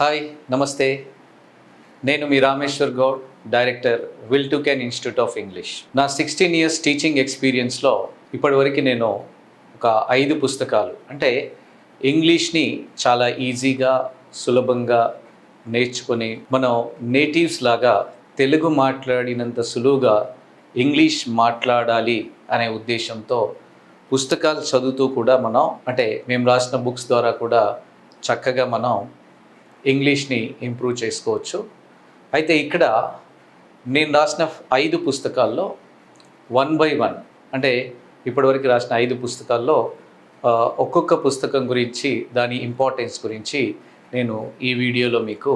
Hi నమస్తే. నేను మీ Rameshwar Goud, director will to can institute of English. నా 16 ఇయర్స్ టీచింగ్ ఎక్స్పీరియన్స్లో ఇప్పటివరకు నేను ఒక 5 పుస్తకాలు అంటే ఇంగ్లీష్ని చాలా ఈజీగా సులభంగా నేర్చుకొని మనం నేటివ్స్ లాగా తెలుగు మాట్లాడినంత సులువుగా ఇంగ్లీష్ మాట్లాడాలి అనే ఉద్దేశంతో పుస్తకాలు చదువుతూ కూడా మనం అంటే మేము రాసిన బుక్స్ ద్వారా కూడా చక్కగా మనం ఇంగ్లీష్ని ఇంప్రూవ్ చేసుకోవచ్చు. అయితే ఇక్కడ నేను రాసిన 5 పుస్తకాల్లో 1 by 1 అంటే ఇప్పటివరకు రాసిన 5 పుస్తకాల్లో ఒక్కొక్క పుస్తకం గురించి దాని ఇంపార్టెన్స్ గురించి నేను ఈ వీడియోలో మీకు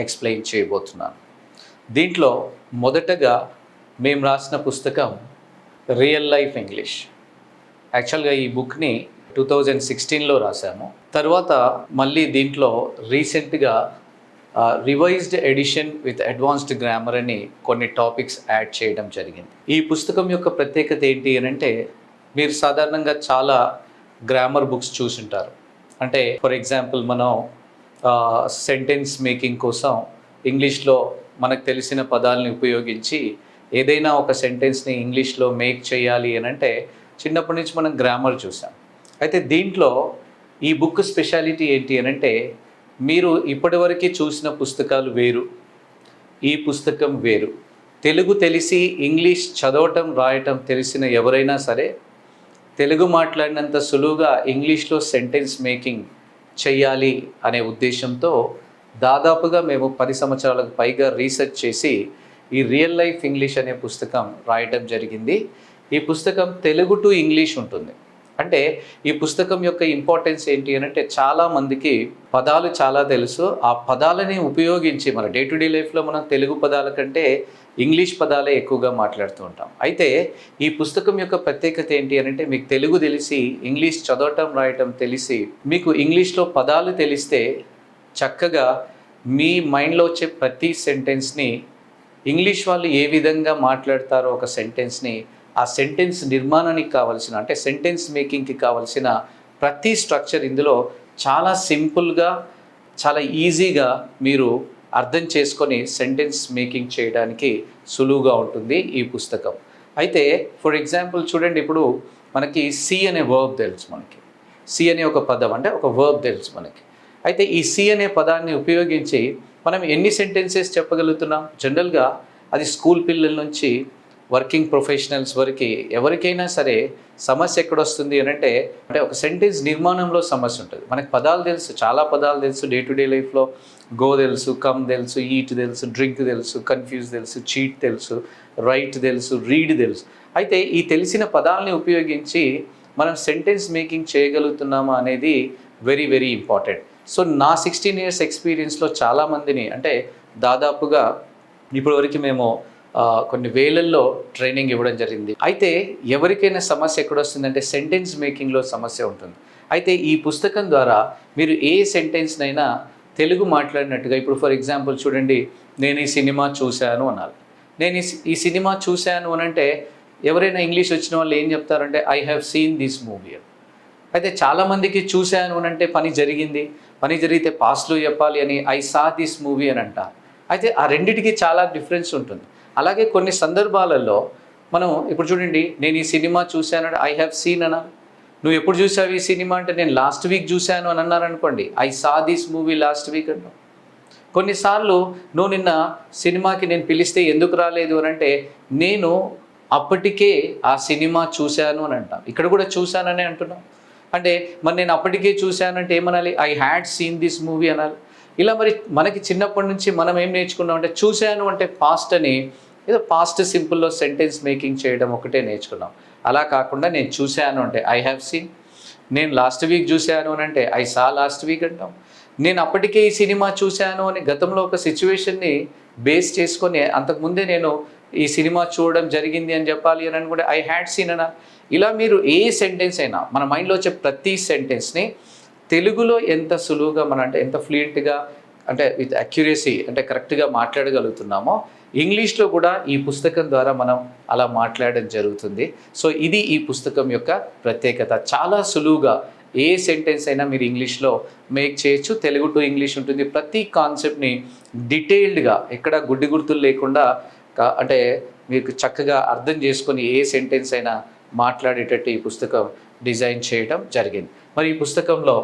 ఎక్స్ప్లెయిన్ చేయబోతున్నాను. దీంట్లో మొదటగా మేము రాసిన పుస్తకం రియల్ లైఫ్ ఇంగ్లీష్. యాక్చువల్గా ఈ బుక్ని 2016లో రాశాము. తర్వాత మళ్ళీ దీంట్లో రీసెంట్గా revised edition with advanced grammar అని కొన్ని టాపిక్స్ యాడ్ చేయడం జరిగింది. ఈ పుస్తకం యొక్క ప్రత్యేకత ఏంటి అని అంటే మీరు సాధారణంగా చాలా గ్రామర్ బుక్స్ చూసుంటారు. అంటే ఫర్ ఎగ్జాంపుల్ మనం సెంటెన్స్ మేకింగ్ కోసం ఇంగ్లీష్లో మనకు తెలిసిన పదాలని ఉపయోగించి ఏదైనా ఒక సెంటెన్స్ని ఇంగ్లీష్లో మేక్ చేయాలి అని అంటే చిన్నప్పటి నుంచి మనం గ్రామర్ చూసాం. అయితే దీంట్లో ఈ బుక్ స్పెషాలిటీ ఏంటి అని అంటే మీరు ఇప్పటివరకు చూసిన పుస్తకాలు వేరు, ఈ పుస్తకం వేరు. తెలుగు తెలిసి ఇంగ్లీష్ చదవటం రాయటం తెలిసిన ఎవరైనా సరే తెలుగు మాట్లాడినంత సులువుగా ఇంగ్లీష్లో సెంటెన్స్ మేకింగ్ చేయాలి అనే ఉద్దేశంతో దాదాపుగా మేము 10 సంవత్సరాలకు పైగా రీసెర్చ్ చేసి ఈ రియల్ లైఫ్ ఇంగ్లీష్ అనే పుస్తకం రాయటం జరిగింది. ఈ పుస్తకం తెలుగు టు ఇంగ్లీష్ ఉంటుంది. అంటే ఈ పుస్తకం యొక్క ఇంపార్టెన్స్ ఏంటి అని అంటే చాలామందికి పదాలు చాలా తెలుసు. ఆ పదాలని ఉపయోగించి మన డే టు డే లైఫ్లో మనం తెలుగు పదాల కంటే ఇంగ్లీష్ పదాలే ఎక్కువగా మాట్లాడుతూ ఉంటాం. అయితే ఈ పుస్తకం యొక్క ప్రత్యేకత ఏంటి అని అంటే మీకు తెలుగు తెలిసి ఇంగ్లీష్ చదవటం రాయటం తెలిసి మీకు ఇంగ్లీష్లో పదాలు తెలిస్తే చక్కగా మీ మైండ్లో వచ్చే ప్రతి సెంటెన్స్ని ఇంగ్లీష్ వాళ్ళు ఏ విధంగా మాట్లాడతారో ఒక సెంటెన్స్ని ఆ సెంటెన్స్ నిర్మాణానికి కావాల్సిన అంటే సెంటెన్స్ మేకింగ్కి కావాల్సిన ప్రతి స్ట్రక్చర్ ఇందులో చాలా సింపుల్గా చాలా ఈజీగా మీరు అర్థం చేసుకొని సెంటెన్స్ మేకింగ్ చేయడానికి సులువుగా ఉంటుంది ఈ పుస్తకం. అయితే ఫర్ ఎగ్జాంపుల్ చూడండి, ఇప్పుడు మనకి సి అనే వర్బ్ తెలుసు, మనకి సి అనే ఒక పదం అంటే ఒక వర్బ్ తెలుసు మనకి. అయితే ఈ సి అనే పదాన్ని ఉపయోగించి మనం ఎన్ని సెంటెన్సెస్ చెప్పగలుగుతున్నాం? జనరల్గా అది స్కూల్ పిల్లల నుంచి వర్కింగ్ ప్రొఫెషనల్స్ వరకు ఎవరికైనా సరే సమస్య ఎక్కడొస్తుంది అని అంటే ఒక సెంటెన్స్ నిర్మాణంలో సమస్య ఉంటుంది. మనకు పదాలు తెలుసు, చాలా పదాలు తెలుసు, డే టు డే లైఫ్లో గో తెలుసు, కమ్ తెలుసు, ఈట్ తెలుసు, డ్రింక్ తెలుసు, కన్ఫ్యూజ్ తెలుసు, చీట్ తెలుసు, రైట్ తెలుసు, రీడ్ తెలుసు. అయితే ఈ తెలిసిన పదాలని ఉపయోగించి మనం సెంటెన్స్ మేకింగ్ చేయగలుగుతున్నామా అనేది వెరీ వెరీ ఇంపార్టెంట్. సో నా 16 ఇయర్స్ ఎక్స్పీరియన్స్లో చాలామందిని అంటే దాదాపుగా ఇప్పటివరకు మేము కొన్ని వేలల్లో ట్రైనింగ్ ఇవ్వడం జరిగింది. అయితే ఎవరికైనా సమస్య ఎక్కడొస్తుందంటే సెంటెన్స్ మేకింగ్లో సమస్య ఉంటుంది. అయితే ఈ పుస్తకం ద్వారా మీరు ఏ సెంటెన్స్నైనా తెలుగు మాట్లాడినట్టుగా, ఇప్పుడు ఫర్ ఎగ్జాంపుల్ చూడండి, నేను ఈ సినిమా చూశాను అనాలి. నేను ఈ సినిమా చూశాను అని అంటే ఎవరైనా ఇంగ్లీష్ వచ్చిన వాళ్ళు ఏం చెప్తారంటే I have seen this movie. అయితే చాలామందికి చూశాను అని అంటే పని జరిగింది, పని జరిగితే పాస్ట్లో చెప్పాలి అని ఐ సా దిస్ మూవీ అని అంటారు. అయితే ఆ రెండిటికి చాలా డిఫరెన్స్ ఉంటుంది. అలాగే కొన్ని సందర్భాలలో మనం ఇప్పుడు చూడండి, నేను ఈ సినిమా చూశాను ఐ హ్యావ్ సీన్ అనాలి. నువ్వు ఎప్పుడు చూసావు ఈ సినిమా అంటే నేను లాస్ట్ వీక్ చూశాను అని అన్నారనుకోండి, I saw this movie last week అంటాం. కొన్నిసార్లు నువ్వు నిన్న సినిమాకి నేను పిలిస్తే ఎందుకు రాలేదు అని అంటే నేను అప్పటికే ఆ సినిమా చూశాను అని అంటాం. ఇక్కడ కూడా చూశాననే అంటున్నాం. అంటే మరి నేను అప్పటికే చూశానంటే ఏమనాలి? I had seen this movie అనాలి. ఇలా మరి మనకి చిన్నప్పటి నుంచి మనం ఏం నేర్చుకున్నాం అంటే చూశాను అంటే పాస్ట్ అని ఏదో పాస్ట్ సింపుల్లో సెంటెన్స్ మేకింగ్ చేయడం ఒకటే నేర్చుకున్నాం. అలా కాకుండా నేను చూశాను అంటే ఐ హ్యావ్ సీన్, నేను లాస్ట్ వీక్ చూశాను అని అంటే ఐ సా లాస్ట్ వీక్ అంటాం. నేను అప్పటికే ఈ సినిమా చూశాను అని గతంలో ఒక సిచ్యువేషన్ని బేస్ చేసుకొని అంతకుముందే నేను ఈ సినిమా చూడడం జరిగింది అని చెప్పాలి అని కూడా ఐ హ్యాడ్ సీన్ అనా. ఇలా మీరు ఏ సెంటెన్స్ అయినా మన మైండ్లో వచ్చే ప్రతి సెంటెన్స్ని తెలుగులో ఎంత సులువుగా మన అంటే ఎంత ఫ్లూయెంట్గా అంటే విత్ అక్యురసీ అంటే కరెక్ట్గా మాట్లాడగలుగుతున్నామో ఇంగ్లీష్లో కూడా ఈ పుస్తకం ద్వారా మనం అలా మాట్లాడడం జరుగుతుంది. సో ఇది ఈ పుస్తకం యొక్క ప్రత్యేకత. చాలా సులువుగా ఏ సెంటెన్స్ అయినా మీరు ఇంగ్లీష్లో మేక్ చేయొచ్చు. తెలుగు టు ఇంగ్లీష్ ఉంటుంది. ప్రతి కాన్సెప్ట్ని డీటెయిల్డ్గా ఎక్కడ గుడ్డి గుర్తులు లేకుండా అంటే మీకు చక్కగా అర్థం చేసుకొని ఏ సెంటెన్స్ అయినా మాట్లాడేటట్టు ఈ పుస్తకం డిజైన్ చేయడం జరిగింది. మరి ఈ పుస్తకంలో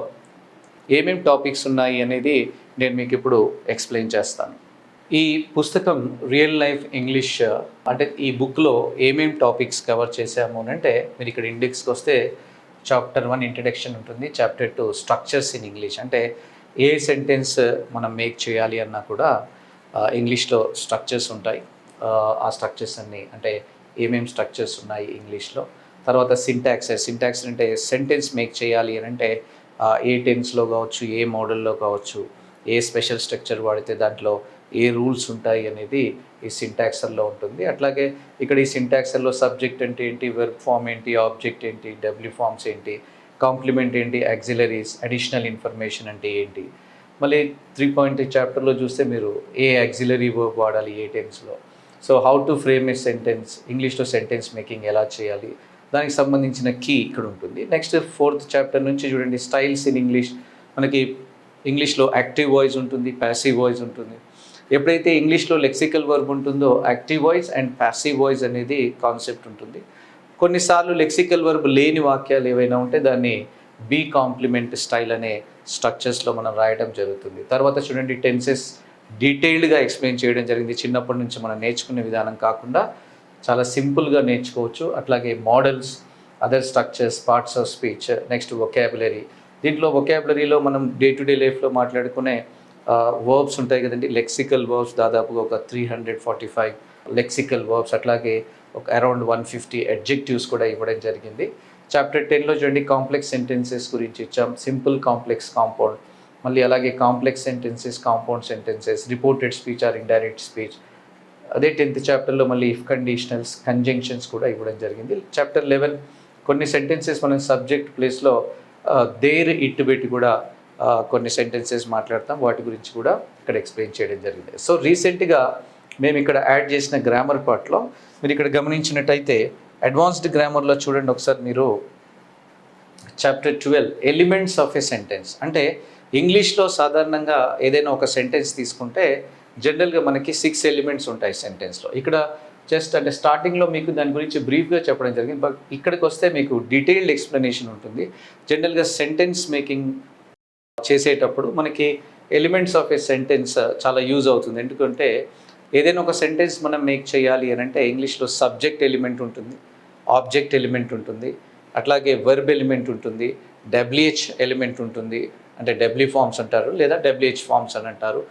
ఏమేమి టాపిక్స్ ఉన్నాయి అనేది నేను మీకు ఇప్పుడు ఎక్స్ప్లెయిన్ చేస్తాను. ఈ పుస్తకం రియల్ లైఫ్ ఇంగ్లీష్ అంటే ఈ బుక్లో ఏమేమి టాపిక్స్ కవర్ చేసాము అంటే మీరు ఇక్కడ ఇండెక్స్కి వస్తే చాప్టర్ 1 ఇంట్రడక్షన్ ఉంటుంది, చాప్టర్ 2 స్ట్రక్చర్స్ ఇన్ ఇంగ్లీష్ అంటే ఏ సెంటెన్స్ మనం మేక్ చేయాలి అన్నా కూడా ఇంగ్లీష్లో స్ట్రక్చర్స్ ఉంటాయి. ఆ స్ట్రక్చర్స్ అన్నీ అంటే ఏమేమి స్ట్రక్చర్స్ ఉన్నాయి ఇంగ్లీష్లో. తర్వాత సింటాక్స్ అంటే సెంటెన్స్ మేక్ చేయాలి అని అంటే ఏ టెన్స్లో కావచ్చు, ఏ మోడల్లో కావచ్చు, ఏ స్పెషల్ స్ట్రక్చర్ వాడితే దాంట్లో ఏ రూల్స్ ఉంటాయి అనేది ఈ సింటాక్సర్లో ఉంటుంది. అట్లాగే ఇక్కడ ఈ సింటాక్సర్లో సబ్జెక్ట్ అంటే ఏంటి, వెర్బ్ ఫామ్ ఏంటి, ఆబ్జెక్ట్ ఏంటి, డబ్ల్యూ ఫామ్స్ ఏంటి, కాంప్లిమెంట్ ఏంటి, యాక్సిలరీస్, అడిషనల్ ఇన్ఫర్మేషన్ అంటే ఏంటి. మళ్ళీ 3.3 చాప్టర్లో చూస్తే మీరు ఏ యాక్సిలరీ వర్బ్ వాడాలి ఏ టెన్స్లో, so how to frame a sentence, ఇంగ్లీష్లో సెంటెన్స్ మేకింగ్ ఎలా చేయాలి, దానికి సంబంధించిన కీ ఇక్కడ ఉంటుంది. నెక్స్ట్ 4th చాప్టర్ నుంచి చూడండి స్టైల్స్ ఇన్ ఇంగ్లీష్. మనకి ఇంగ్లీష్లో యాక్టివ్ వాయిస్ ఉంటుంది, ప్యాసివ్ వాయిస్ ఉంటుంది. ఎప్పుడైతే ఇంగ్లీష్లో లెక్సికల్ వర్బ్ ఉంటుందో active voice and passive voice అనేది కాన్సెప్ట్ ఉంటుంది. కొన్నిసార్లు లెక్సికల్ వర్బ్ లేని వాక్యాలు ఏవైనా ఉంటే దాన్ని బీ కాంప్లిమెంట్ స్టైల్ అనే స్ట్రక్చర్స్లో మనం రాయడం జరుగుతుంది. తర్వాత చూడండి టెన్సెస్ డీటెయిల్డ్గా ఎక్స్ప్లెయిన్ చేయడం జరిగింది. చిన్నప్పటి నుంచి మనం నేర్చుకునే విధానం కాకుండా చాలా సింపుల్గా నేర్చుకోవచ్చు. అట్లాగే models, other structures, parts of speech, next vocabulary. దీంట్లో వొకాబులరీలో మనం డే టు డే లైఫ్లో మాట్లాడుకునే వర్బ్స్ ఉంటాయి కదండి, లెక్సికల్ వర్బ్స్ దాదాపుగా ఒక 345 లెక్సికల్ వర్బ్స్, అట్లాగే ఒక అరౌండ్ 150 అడ్జెక్టివ్స్ కూడా ఇవ్వడం జరిగింది. చాప్టర్ 10లో చూడండి కాంప్లెక్స్ సెంటెన్సెస్ గురించి ఇచ్చాం, సింపుల్, కాంప్లెక్స్, కాంపౌండ్. మళ్ళీ అలాగే complex sentences, compound sentences, reported speech are indirect speech. అదే 10th చాప్టర్లో మళ్ళీ ఇఫ్ కండిషనల్స్, కంజంక్షన్స్ కూడా ఇవ్వడం జరిగింది. చాప్టర్ 11 కొన్ని సెంటెన్సెస్ మనం సబ్జెక్ట్ ప్లేస్లో దేర్ ఇట్ పెట్టి కూడా కొన్ని సెంటెన్సెస్ మాట్లాడతాం, వాటి గురించి కూడా ఇక్కడ ఎక్స్ప్లెయిన్ చేయడం జరిగింది. సో రీసెంట్గా మేము ఇక్కడ యాడ్ చేసిన గ్రామర్ పార్ట్లో మీరు ఇక్కడ గమనించినట్టయితే అడ్వాన్స్డ్ గ్రామర్లో చూడండి ఒకసారి మీరు chapter 12 elements of a sentence. అంటే ఇంగ్లీష్లో సాధారణంగా ఏదైనా ఒక సెంటెన్స్ తీసుకుంటే జనరల్గా మనకి 6 ఎలిమెంట్స్ ఉంటాయి సెంటెన్స్లో. ఇక్కడ జస్ట్ అంటే స్టార్టింగ్లో మీకు దాని గురించి బ్రీఫ్గా చెప్పడం జరిగింది, బట్ ఇక్కడికి వస్తే మీకు డీటెయిల్డ్ ఎక్స్ప్లెనేషన్ ఉంటుంది. జనరల్గా సెంటెన్స్ మేకింగ్ చేసేటప్పుడు మనకి ఎలిమెంట్స్ ఆఫ్ ఏ సెంటెన్స్ చాలా యూజ్ అవుతుంది. ఎందుకంటే ఏదైనా ఒక సెంటెన్స్ మనం మేక్ చేయాలి అని అంటే ఇంగ్లీష్లో సబ్జెక్ట్ ఎలిమెంట్ ఉంటుంది, ఆబ్జెక్ట్ ఎలిమెంట్ ఉంటుంది, అట్లాగే వర్బ్ ఎలిమెంట్ ఉంటుంది, డబ్ల్యూహెచ్ ఎలిమెంట్ ఉంటుంది, అంటే డబ్ల్యూ ఫామ్స్ అంటారు లేదా డబ్ల్యూహెచ్ ఫామ్స్ అని అంటారు,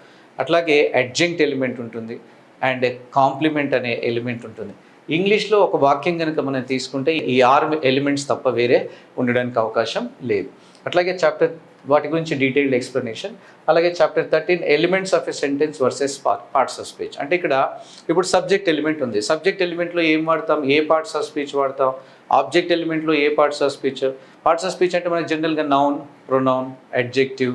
అట్లాగే అడ్జంక్ట్ ఎలిమెంట్ ఉంటుంది అండ్ కాంప్లిమెంట్ అనే ఎలిమెంట్ ఉంటుంది. ఇంగ్లీష్లో ఒక వాక్యం కనుక మనం తీసుకుంటే ఈ 6 ఎలిమెంట్స్ తప్ప వేరే ఉండడానికి అవకాశం లేదు. అట్లాగే చాప్టర్ వాటి గురించి డీటెయిల్డ్ ఎక్స్ప్లెనేషన్. అలాగే chapter 13 elements of a sentence versus parts of speech. అంటే ఇక్కడ ఇప్పుడు సబ్జెక్ట్ ఎలిమెంట్ ఉంది, సబ్జెక్ట్ ఎలిమెంట్లో ఏం వాడతాం, ఏ పార్ట్స్ ఆఫ్ స్పీచ్ వాడతాం, ఆబ్జెక్ట్ ఎలిమెంట్లో ఏ parts of speech. Parts of speech అంటే మనకి జనరల్గా noun, pronoun, adjective,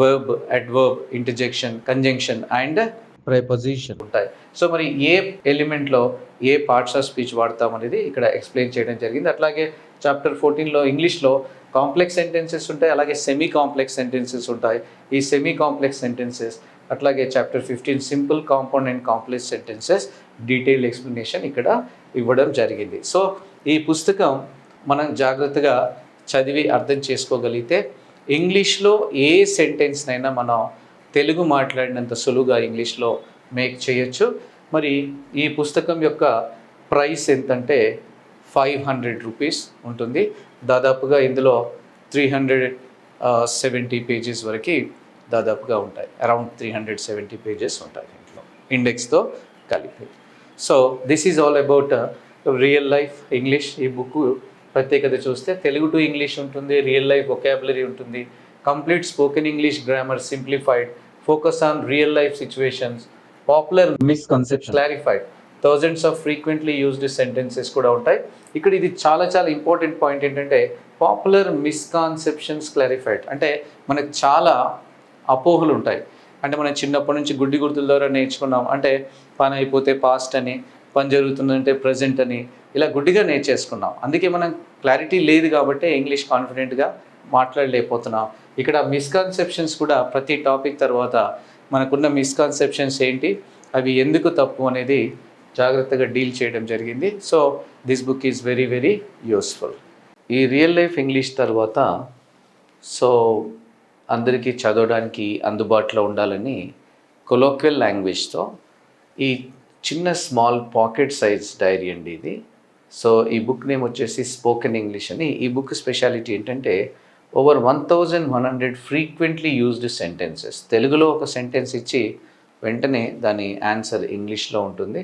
verb, adverb, interjection, conjunction and preposition ఉంటాయి. సో మరి ఏ ఎలిమెంట్లో ఏ పార్ట్స్ ఆఫ్ స్పీచ్ వాడతాం అనేది ఇక్కడ ఎక్స్ప్లెయిన్ చేయడం జరిగింది. అట్లాగే చాప్టర్ 14లో ఇంగ్లీష్లో కాంప్లెక్స్ సెంటెన్సెస్ ఉంటాయి, అలాగే సెమీ కాంప్లెక్స్ సెంటెన్సెస్ ఉంటాయి. ఈ సెమీ కాంప్లెక్స్ సెంటెన్సెస్ అట్లాగే chapter 15 simple, compound and complex sentences detail explanation ఇక్కడ ఇవ్వడం జరిగింది. సో ఈ పుస్తకం మనం జాగ్రత్తగా చదివి అర్థం చేసుకోగలిగితే ఇంగ్లీష్లో ఏ సెంటెన్స్నైనా మనం తెలుగు మాట్లాడినంత సులువుగా ఇంగ్లీష్లో మేక్ చేయొచ్చు. మరి ఈ పుస్తకం యొక్క ప్రైస్ ఎంతంటే 500 రూపీస్ ఉంటుంది. దాదాపుగా ఇందులో 370 పేజెస్ వరకు దాదాపుగా ఉంటాయి, అరౌండ్ 370 పేజెస్ ఉంటాయి ఇంట్లో ఇండెక్స్తో కలిపి. So this is all about real life English. ఈ బుక్ ప్రత్యేకత చూస్తే తెలుగు టు ఇంగ్లీష్ ఉంటుంది, రియల్ లైఫ్ వొకాబులరీ ఉంటుంది, complete spoken English grammar simplified, focus on real life situations, popular misconception clarified, thousands of frequently used sentences కూడా ఉంటాయి. ఇక్కడ ఇది చాలా ఇంపార్టెంట్ పాయింట్ ఏంటంటే పాపులర్ మిస్కాన్సెప్షన్స్ క్లారిఫైడ్. అంటే మనకు చాలా అపోహలు ఉంటాయి. అంటే మనం చిన్నప్పటి నుంచి గుడ్డి గుర్తుల ద్వారా నేర్చుకున్నాం. అంటే పని అయిపోతే పాస్ట్ అని, పని జరుగుతుందంటే ప్రజెంట్ అని, ఇలా గుడ్డిగా నేర్చేసుకున్నాం. అందుకే మనం క్లారిటీ లేదు కాబట్టి ఇంగ్లీష్ కాన్ఫిడెంట్గా మాట్లాడలేకపోతున్నాం. ఇక్కడ మిస్కన్సెప్షన్స్ కూడా ప్రతి టాపిక్ తర్వాత మనకున్న మిస్కన్సెప్షన్స్ ఏంటి, అవి ఎందుకు తప్పు అనేది జాగ్రత్తగా డీల్ చేయడం జరిగింది. So this book is very very useful. ఈ రియల్ లైఫ్ ఇంగ్లీష్ తర్వాత సో అందరికీ చదవడానికి అందుబాటులో ఉండాలని కొలోక్వియల్ లాంగ్వేజ్తో ఈ చిన్న స్మాల్ పాకెట్ సైజ్ డైరీ అండి ఇది. సో ఈ బుక్ నేమ్ వచ్చేసి స్పోకెన్ ఇంగ్లీష్ అని. ఈ బుక్ స్పెషాలిటీ ఏంటంటే ఓవర్ 1100 ఫ్రీక్వెంట్లీ యూజ్డ్ సెంటెన్సెస్. తెలుగులో ఒక సెంటెన్స్ ఇచ్చి వెంటనే దాని ఆన్సర్ ఇంగ్లీష్లో ఉంటుంది.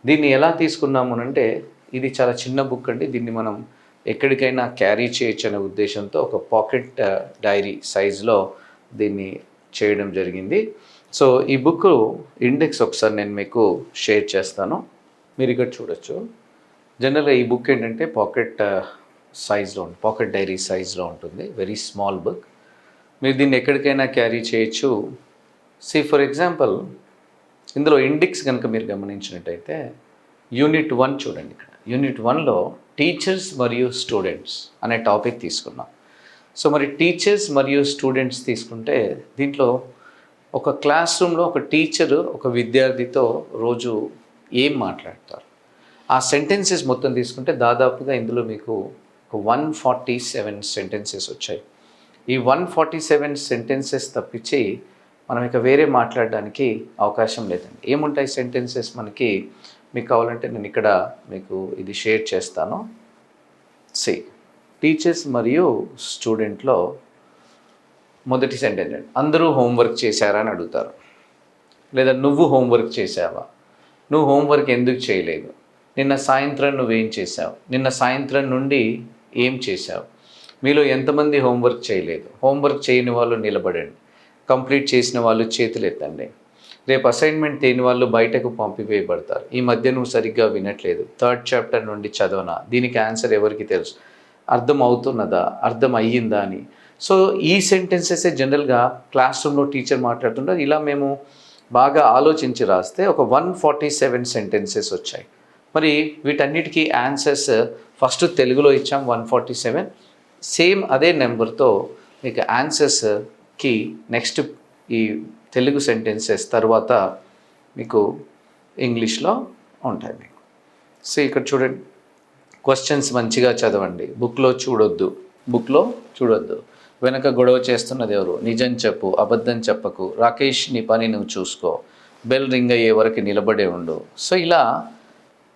దీన్ని ఎలా తీసుకున్నాము అంటే ఇది చాలా చిన్న బుక్ అండి. దీన్ని మనం ఎక్కడికైనా క్యారీ చేయొచ్చు అనే ఉద్దేశంతో ఒక పాకెట్ డైరీ సైజులో దీన్ని చేయడం జరిగింది. సో ఈ బుక్ ఇండెక్స్ ఒకసారి నేను మీకు షేర్ చేస్తాను, మీరు ఇక్కడ చూడొచ్చు. జనరల్గా ఈ బుక్ ఏంటంటే పాకెట్ సైజ్లో పాకెట్ డైరీ సైజ్లో ఉంటుంది. Very small book. మీరు దీన్ని ఎక్కడికైనా క్యారీ చేయొచ్చు. ఫర్ ఎగ్జాంపుల్ ఇందులో ఇండెక్స్ కనుక మీరు గమనించినట్టయితే యూనిట్ 1 చూడండి. ఇక్కడ యూనిట్ 1లో టీచర్స్ మరియు స్టూడెంట్స్ అనే టాపిక్ తీసుకున్నాం. సో మరి టీచర్స్ మరియు స్టూడెంట్స్ తీసుకుంటే దీంట్లో ఒక క్లాస్ రూమ్లో ఒక టీచరు ఒక విద్యార్థితో రోజు ఏం మాట్లాడతారు, ఆ సెంటెన్సెస్ మొత్తం తీసుకుంటే దాదాపుగా ఇందులో మీకు ఒక 147 సెంటెన్సెస్ వచ్చాయి. ఈ 147 సెంటెన్సెస్ తప్పించి మనం ఇక వేరే మాట్లాడడానికి అవకాశం లేదండి. ఏముంటాయి సెంటెన్సెస్ మనకి, మీకు కావాలంటే నేను ఇక్కడ మీకు ఇది షేర్ చేస్తాను. టీచర్స్ మరియు స్టూడెంట్లో మొదటి సెంటెన్స్ అండి, అందరూ హోంవర్క్ చేశారా అని అడుగుతారు. లేదా నువ్వు హోంవర్క్ చేసావా, నువ్వు హోంవర్క్ ఎందుకు చేయలేదు, నిన్న సాయంత్రం నువ్వేం చేసావు, నిన్న సాయంత్రం నుండి ఏం చేసావు, మీలో ఎంతమంది హోంవర్క్ చేయలేదు, హోంవర్క్ చేయని వాళ్ళు నిలబడండి, కంప్లీట్ చేసిన వాళ్ళు చేతులు ఎత్తండి, రేపు అసైన్మెంట్ తేని వాళ్ళు బయటకు పంపివేయబడతారు, ఈ మధ్య నువ్వు సరిగ్గా వినట్లేదు, 3rd చాప్టర్ నుండి చదవనా, దీనికి ఆన్సర్ ఎవరికి తెలుసు, అర్థం అవుతున్నదా, అర్థం అయ్యిందా అని. సో ఈ సెంటెన్సెస్ జనరల్గా క్లాస్ రూమ్లో టీచర్ మాట్లాడుతుంటారు. ఇలా మేము బాగా ఆలోచించి రాస్తే ఒక 147 సెంటెన్సెస్ వచ్చాయి. మరి వీటన్నిటికీ ఆన్సర్స్ ఫస్ట్ తెలుగులో ఇచ్చాం 147, సేమ్ అదే నెంబర్తో మీకు ఆన్సర్స్కి నెక్స్ట్ ఈ తెలుగు సెంటెన్సెస్ తర్వాత మీకు ఇంగ్లీష్లో ఉంటాయి మీకు. సో ఇక్కడ చూడండి, క్వశ్చన్స్ మంచిగా చదవండి, బుక్లో చూడొద్దు, వెనక గొడవ చేస్తున్నది ఎవరు, నిజం చెప్పు, అబద్ధం చెప్పకు, రాకేష్ నీ పని నువ్వు చూసుకో, బెల్ రింగ్ అయ్యే వరకు నిలబడే ఉండు. సో ఇలా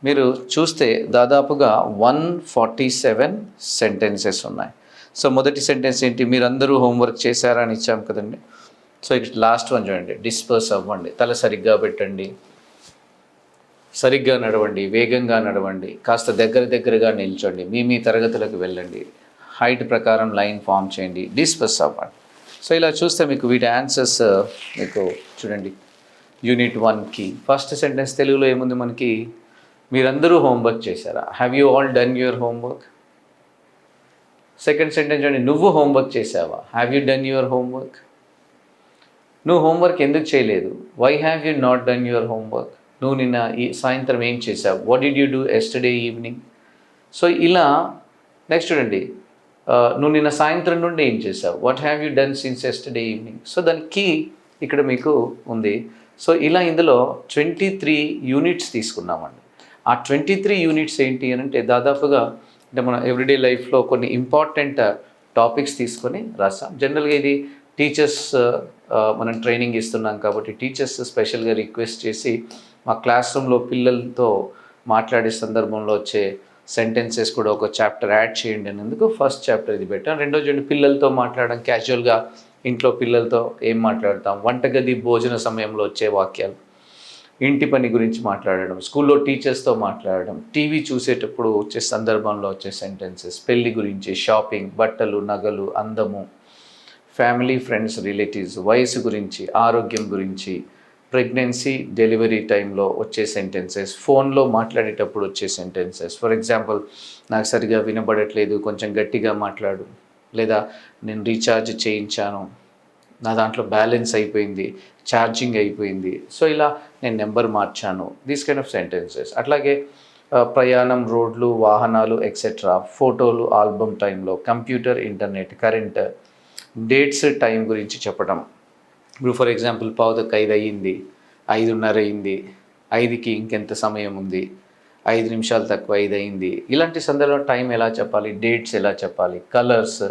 మీరు చూస్తే దాదాపుగా 147 సెంటెన్సెస్ ఉన్నాయి. సో మొదటి సెంటెన్స్ ఏంటి, మీరందరూ హోంవర్క్ చేశారా అని ఇచ్చాం కదండి. సో ఇక్కడ లాస్ట్ వన్ చూడండి, డిస్పర్స్ అవ్వండి, తల సరిగ్గా పెట్టండి, సరిగ్గా నడవండి, వేగంగా నడవండి, కాస్త దగ్గరగా నిల్చోండి, మీ తరగతులకు వెళ్ళండి, హైట్ ప్రకారం లైన్ ఫామ్ చేయండి, డిస్పర్స్ అవ్వండి. సో ఇలా చూస్తే మీకు వీటి ఆన్సర్స్ మీకు చూడండి. యూనిట్ 1కి ఫస్ట్ సెంటెన్స్ తెలుగులో ఏముంది మనకి, మీరందరూ హోంవర్క్ చేశారా, have you all done your homework. Second sentence చూడండి, నువ్వు హోంవర్క్ చేసావా, have you done your homework. నువ్వు హోంవర్క్ ఎందుకు చేయలేదు, why have you not done your homework. నువ్వు నిన్న ఈ సాయంత్రం ఏం చేసావు, what did you do yesterday evening. So ఇలా నెక్స్ట్ చూడండి, నువ్వు నిన్న సాయంత్రం నుండి ఏం చేసావు, what have you done since yesterday evening. So దాని కీ ఇక్కడ మీకు ఉంది. సో ఇలా ఇందులో 23 యూనిట్స్ తీసుకున్నామండి. ఆ 23 యూనిట్స్ ఏంటి అని అంటే దాదాపుగా అంటే మన ఎవ్రీడే లైఫ్లో కొన్ని ఇంపార్టెంట్ టాపిక్స్ తీసుకొని రాసాం. జనరల్గా ఇది టీచర్స్ మనం ట్రైనింగ్ ఇస్తున్నాం కాబట్టి టీచర్స్ స్పెషల్గా రిక్వెస్ట్ చేసి మా క్లాస్ రూమ్లో పిల్లలతో మాట్లాడే సందర్భంలో వచ్చే సెంటెన్సెస్ కూడా ఒక చాప్టర్ యాడ్ చేయండి అనేందుకు ఫస్ట్ చాప్టర్ ఇది పెట్టాం. రెండోది పిల్లలతో మాట్లాడడం, క్యాజువల్గా ఇంట్లో పిల్లలతో ఏం మాట్లాడతాం, వంటగది భోజన సమయంలో వచ్చే వాక్యాలు, ఇంటి పని గురించి మాట్లాడడం, స్కూల్లో టీచర్స్తో మాట్లాడడం, టీవీ చూసేటప్పుడు వచ్చే సందర్భంలో వచ్చే సెంటెన్సెస్, పెళ్ళి గురించి, షాపింగ్, బట్టలు, నగలు, అందము, ఫ్యామిలీ, ఫ్రెండ్స్, రిలేటివ్స్, వయసు గురించి, ఆరోగ్యం గురించి, ప్రెగ్నెన్సీ, డెలివరీ టైంలో వచ్చే సెంటెన్సెస్, ఫోన్లో మాట్లాడేటప్పుడు వచ్చే సెంటెన్సెస్. ఫర్ ఎగ్జాంపుల్, నాకు సరిగా వినబడట్లేదు, కొంచెం గట్టిగా మాట్లాడు, లేదా నేను రీఛార్జ్ చేయించాను, నా దాంట్లో బ్యాలెన్స్ అయిపోయింది, ఛార్జింగ్ అయిపోయింది, సో ఇలా నేను నెంబర్ మార్చాను, దీస్ కైండ్ ఆఫ్ సెంటెన్సెస్. అట్లాగే ప్రయాణం, రోడ్లు, వాహనాలు ఎక్సెట్రా, ఫోటోలు, ఆల్బమ్ టైంలో, computer, internet, current, dates, time గురించి చెప్పడం. ఇప్పుడు ఫర్ ఎగ్జాంపుల్ 4:45 అయ్యింది, 5:30 అయింది, 5కి ఇంకెంత సమయం ఉంది, 5 నిమిషాలు తక్కువ 5 అయింది. ఇలాంటి సందర్భంలో టైం ఎలా చెప్పాలి, డేట్స్ ఎలా చెప్పాలి, కలర్స్,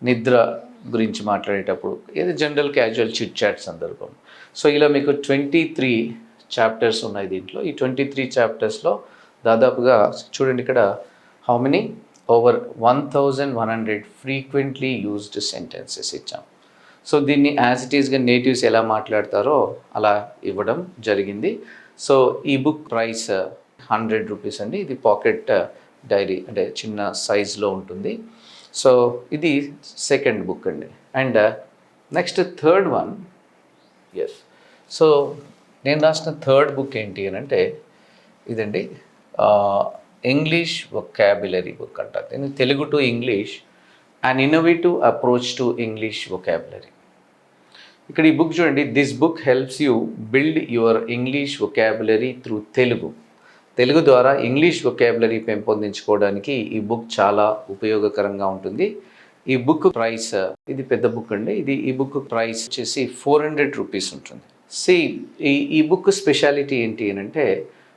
నిద్ర గురించి మాట్లాడేటప్పుడు, ఏదో జనరల్ క్యాజువల్ చిట్ చాట్ సందర్భం. సో ఇలా మీకు 23 చాప్టర్స్ ఉన్నాయి దీంట్లో. ఈ 23 చాప్టర్స్లో దాదాపుగా చూడండి ఇక్కడ how many over 1100 frequently used sentences ఇచ్చాం. సో దీన్ని యాజ్ ఇట్ ఈస్గా నేటివ్స్ ఎలా మాట్లాడతారో అలా ఇవ్వడం జరిగింది. సో ఈ బుక్ ప్రైస్ 100 రూపీస్ అండి. ఇది పాకెట్ డైరీ అంటే చిన్న సైజులో ఉంటుంది. సో ఇది సెకండ్ బుక్ అండి. And next third one, yes, so నేను రాసిన థర్డ్ బుక్ ఏంటి అని అంటే ఇదండి, ఇంగ్లీష్ వొకాబులరీ బుక్ అంటారు. దీన్ని Telugu to English and innovative approach to English vocabulary. ఇక్కడ ఈ బుక్ చూడండి, this book helps you build your English vocabulary through Telugu ద్వారా ఇంగ్లీష్ వొకాబులరీ పెంపొందించుకోవడానికి ఈ బుక్ చాలా ఉపయోగకరంగా ఉంటుంది. ఈ బుక్ ప్రైస్, ఇది పెద్ద బుక్ అండి, ఈ బుక్ ప్రైస్ వచ్చేసి 400 రూపీస్ ఉంటుంది. ఈ బుక్ స్పెషాలిటీ ఏంటి అని అంటే,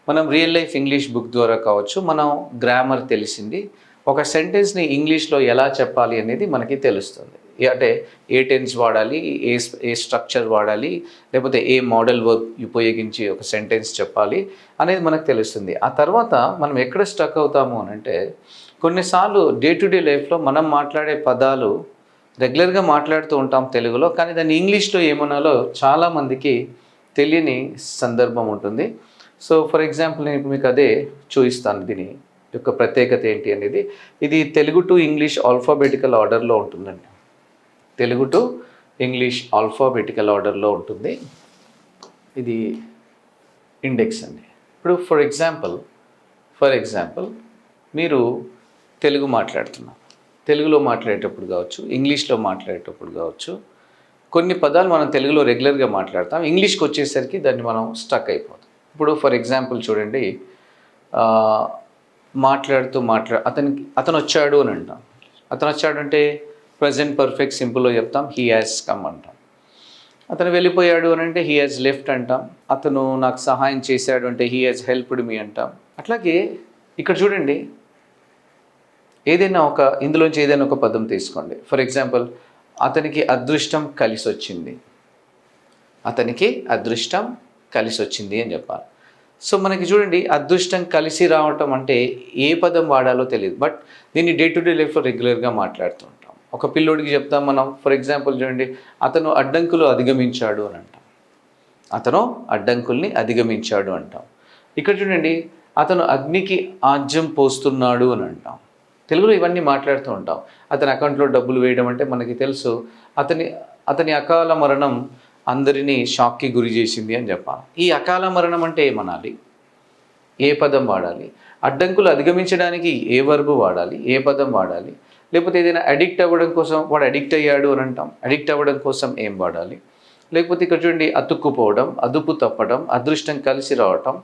మనం రియల్ లైఫ్ ఇంగ్లీష్ బుక్ ద్వారా కావచ్చు, మనం గ్రామర్ తెలిసింది, ఒక సెంటెన్స్ని ఇంగ్లీష్లో ఎలా చెప్పాలి అనేది మనకి తెలుస్తుంది. అంటే ఏ టెన్స్ వాడాలి, ఏ స్ట్రక్చర్ వాడాలి, లేకపోతే ఏ మోడల్ వర్బ్ ఉపయోగించి ఒక సెంటెన్స్ చెప్పాలి అనేది మనకు తెలుస్తుంది. ఆ తర్వాత మనం ఎక్కడ స్టక్ అవుతాము అని అంటే, కొన్నిసార్లు డే టు డే లైఫ్లో మనం మాట్లాడే పదాలు రెగ్యులర్గా మాట్లాడుతూ ఉంటాం తెలుగులో, కానీ దాన్ని ఇంగ్లీష్లో ఏమనాలో చాలామందికి తెలియని సందర్భం ఉంటుంది. సో ఫర్ ఎగ్జాంపుల్ నేను మీకు అదే చూపిస్తాను, దీని యొక్క ప్రత్యేకత ఏంటి అనేది. ఇది తెలుగు టు ఇంగ్లీష్ ఆల్ఫాబెటికల్ ఆర్డర్లో ఉంటుందండి. తెలుగు టు ఇంగ్లీష్ ఆల్ఫాబెటికల్ ఆర్డర్లో ఉంటుంది. ఇది ఇండెక్స్ అండి. ఇప్పుడు ఫర్ ఎగ్జాంపుల్ మీరు తెలుగు మాట్లాడుతున్నాం, తెలుగులో మాట్లాడేటప్పుడు కావచ్చు, ఇంగ్లీష్లో మాట్లాడేటప్పుడు కావచ్చు, కొన్ని పదాలు మనం తెలుగులో రెగ్యులర్గా మాట్లాడతాం, ఇంగ్లీష్కి వచ్చేసరికి దాన్ని మనం స్టక్ అయిపోతాం. ఇప్పుడు ఫర్ ఎగ్జాంపుల్ చూడండి, అతను వచ్చాడు అని అంటాం. అతను వచ్చాడు అంటే ప్రజెంట్ పర్ఫెక్ట్ సింపుల్లో చెప్తాం, హీ హ్యాస్ కమ్ అంటాం. అతను వెళ్ళిపోయాడు అని అంటే హీ హ్యాస్ లెఫ్ట్ అంటాం. అతను నాకు సహాయం చేశాడు అంటే హీ హ్యాస్ హెల్ప్డ్ మీ అంటాం. అట్లాగే ఇక్కడ చూడండి, ఇందులోంచి ఏదైనా ఒక పదం తీసుకోండి. ఫర్ ఎగ్జాంపుల్, అతనికి అదృష్టం కలిసి వచ్చింది, అతనికి అదృష్టం కలిసి వచ్చింది అని చెప్పాలి. సో మనకి చూడండి, అదృష్టం కలిసి రావటం అంటే ఏ పదం వాడాలో తెలియదు, బట్ దీన్ని డే టు డే లైఫ్లో రెగ్యులర్గా మాట్లాడుతూ ఉంటాం. ఒక పిల్లోడికి చెప్తాం మనం, ఫర్ ఎగ్జాంపుల్ చూడండి, అతను అడ్డంకులు అధిగమించాడు అని అంటాం. అతను అడ్డంకుల్ని అధిగమించాడు అంటాం. ఇక్కడ చూడండి, అతను అగ్నికి ఆజ్యం పోస్తున్నాడు అని అంటాం. తెలుగులో ఇవన్నీ మాట్లాడుతూ ఉంటాం. అతని అకౌంట్లో డబ్బులు వేయడం అంటే మనకి తెలుసు, అతని అకాల మరణం అందరినీ షాక్కి గురి చేసింది అని చెప్పాలి. ఈ అకాల మరణం అంటే ఏమనాలి, ఏ పదం వాడాలి, అడ్డంకులు అధిగమించడానికి ఏ వర్బు వాడాలి, ఏ పదం వాడాలి, లేకపోతే ఏదైనా అడిక్ట్ అవ్వడం కోసం వాడు అడిక్ట్ అయ్యాడు అని అంటాం, అడిక్ట్ అవ్వడం కోసం ఏం వాడాలి, లేకపోతే ఇక్కడ చూడండి, అతుక్కుపోవడం, అదుపు తప్పడం, అదృష్టం కలిసి రావటం,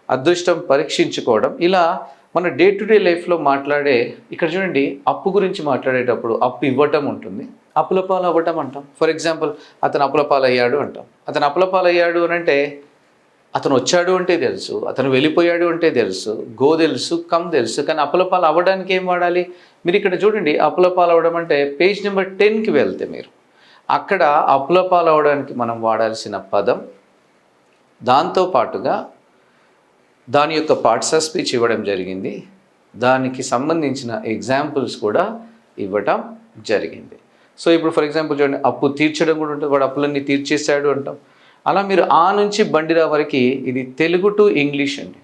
అదృష్టం పరీక్షించుకోవడం, ఇలా మన డే టు డే లైఫ్లో మాట్లాడే, ఇక్కడ చూడండి, అప్పు గురించి మాట్లాడేటప్పుడు అప్పు ఇవ్వటం ఉంటుంది, అప్పుల పాలు అవ్వటం అంటాం. ఫర్ ఎగ్జాంపుల్, అతను అప్పుల పాలు అయ్యాడు అంటాం. అతను అప్పుల పాలు అయ్యాడు అని అంటే అతను వచ్చాడు అంటే తెలుసు, అతను వెళ్ళిపోయాడు అంటే తెలుసు, గో తెలుసు, కమ్ తెలుసు, కానీ అప్పుల పాలు అవ్వడానికి ఏం వాడాలి? మీరు ఇక్కడ చూడండి, అప్పుల పాలు అవ్వడం అంటే పేజ్ నెంబర్ 10కి వెళ్తే మీరు అక్కడ అప్పుల పాలు అవ్వడానికి మనం వాడాల్సిన పదం, దాంతో పాటుగా దాని యొక్క పార్ట్స్ ఆఫ్ స్పీచ్ ఇవ్వడం జరిగింది, దానికి సంబంధించిన ఎగ్జాంపుల్స్ కూడా ఇవ్వటం జరిగింది. సో ఇప్పుడు ఫర్ ఎగ్జాంపుల్ చూడండి, అప్పు తీర్చడం కూడా ఉంటుంది, వాడు అప్పులన్నీ తీర్చేశాడు అంటాం. అలా మీరు ఆ నుంచి బండిరా వరకు ఇది తెలుగు టు ఇంగ్లీష్ అండి.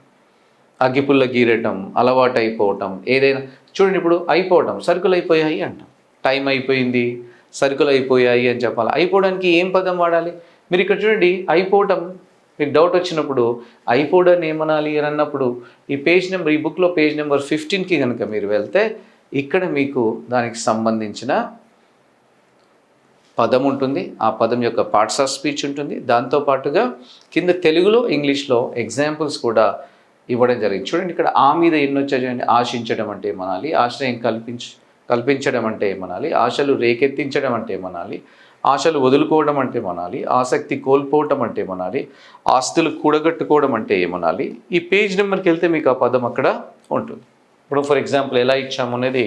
అగ్గిపుల్ల గీరటం, అలవాటు అయిపోవటం, ఏదైనా చూడండి, ఇప్పుడు అయిపోవటం, సరుకులు అయిపోయాయి అంటాం, టైం అయిపోయింది, సరుకులు అయిపోయాయి అని చెప్పాలి. అయిపోవడానికి ఏం పదం వాడాలి? మీరు ఇక్కడ చూడండి, అయిపోవటం మీకు డౌట్ వచ్చినప్పుడు అయిపోవడాన్ని ఏమనాలి అని అన్నప్పుడు ఈ బుక్లో పేజ్ నెంబర్ 15కి కనుక మీరు వెళ్తే ఇక్కడ మీకు దానికి సంబంధించిన పదం ఉంటుంది, ఆ పదం యొక్క పార్ట్స్ ఆఫ్ స్పీచ్ ఉంటుంది, దాంతోపాటుగా కింద తెలుగులో ఇంగ్లీష్లో ఎగ్జాంపుల్స్ కూడా ఇవ్వడం జరిగింది. చూడండి ఇక్కడ ఆ మీద ఎన్ని వచ్చాయి చూడండి. ఆశించడం అంటే ఏమనాలి, ఆశ్రయం కల్పించడం అంటే ఏమనాలి, ఆశలు రేకెత్తించడం అంటే ఏమనాలి, ఆశలు వదులుకోవడం అంటే ఏమనాలి, ఆసక్తి కోల్పోవటం అంటే ఏమనాలి, ఆస్తులు కూడగట్టుకోవడం అంటే ఏమనాలి. ఈ పేజ్ నెంబర్కి వెళ్తే మీకు ఆ పదం అక్కడ ఉంటుంది. ఇప్పుడు ఫర్ ఎగ్జాంపుల్ ఎలా ఇచ్చాము అనేది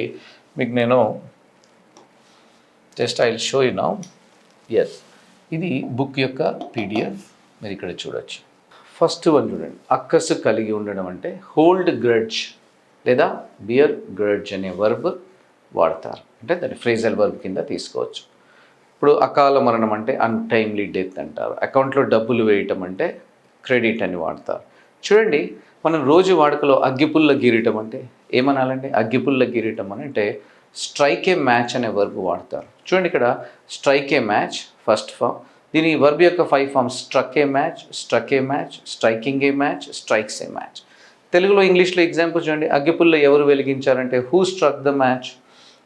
మీకు నేను just I will show you now. Yes, ఇది బుక్ యొక్క పీడిఎఫ్, మీరు ఇక్కడ చూడొచ్చు. ఫస్ట్ వన్ చూడండి, అక్కసు కలిగి ఉండడం అంటే హోల్డ్ గ్రడ్జ్ లేదా బియర్ గ్రడ్జ్ అనే వర్బ్ వాడతారు. అంటే దాన్ని ఫ్రేజల్ వర్బ్ కింద తీసుకోవచ్చు. ఇప్పుడు అకాల మరణం అంటే అన్టైమ్లీ డెత్ అంటారు. అకౌంట్లో డబ్బులు వేయటం అంటే క్రెడిట్ అని వాడతారు. చూడండి, మనం రోజు వాడుకలో అగ్గిపుల్ల గీరటం అంటే ఏమనాలండి? అగ్గిపుల్ల గీరటం అని అంటే స్ట్రైక్ ఏ మ్యాచ్ అనే వర్బ్ వాడతారు. చూడండి ఇక్కడ strike a match first form. దీని వర్బ్ యొక్క 5 forms struck a match, struck a match, striking a match, strikes a match. తెలుగులో ఇంగ్లీష్లో ఎగ్జాంపుల్ చూడండి. అగ్గిపుల్ల ఎవరు వెలిగించారంటే హూ స్ట్రక్ ద మ్యాచ్.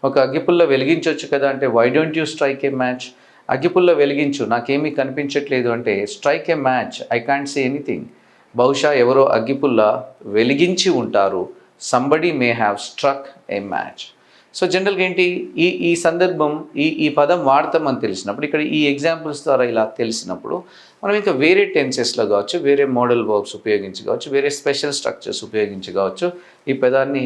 ఒక అగ్గిపుల్ల వెలిగించవచ్చు కదా అంటే why don't you strike a match. అగ్గిపుల్ల వెలిగించు, నాకేమీ కనిపించట్లేదు అంటే strike a match, I can't see anything. బహుశా ఎవరో అగ్గిపుల్ల వెలిగించి ఉంటారు. Somebody may have struck a match. So జనరల్గా ఏంటి, ఈ సందర్భం ఈ పదం వాడతామని తెలిసినప్పుడు, ఇక్కడ ఈ ఎగ్జాంపుల్స్ ద్వారా ఇలా తెలిసినప్పుడు మనం ఇంకా వేరే టెన్సెస్లో కావచ్చు, వేరే మోడల్ వర్బ్స్ ఉపయోగించి కావచ్చు, వేరే స్పెషల్ స్ట్రక్చర్స్ ఉపయోగించి కావచ్చు ఈ పదాన్ని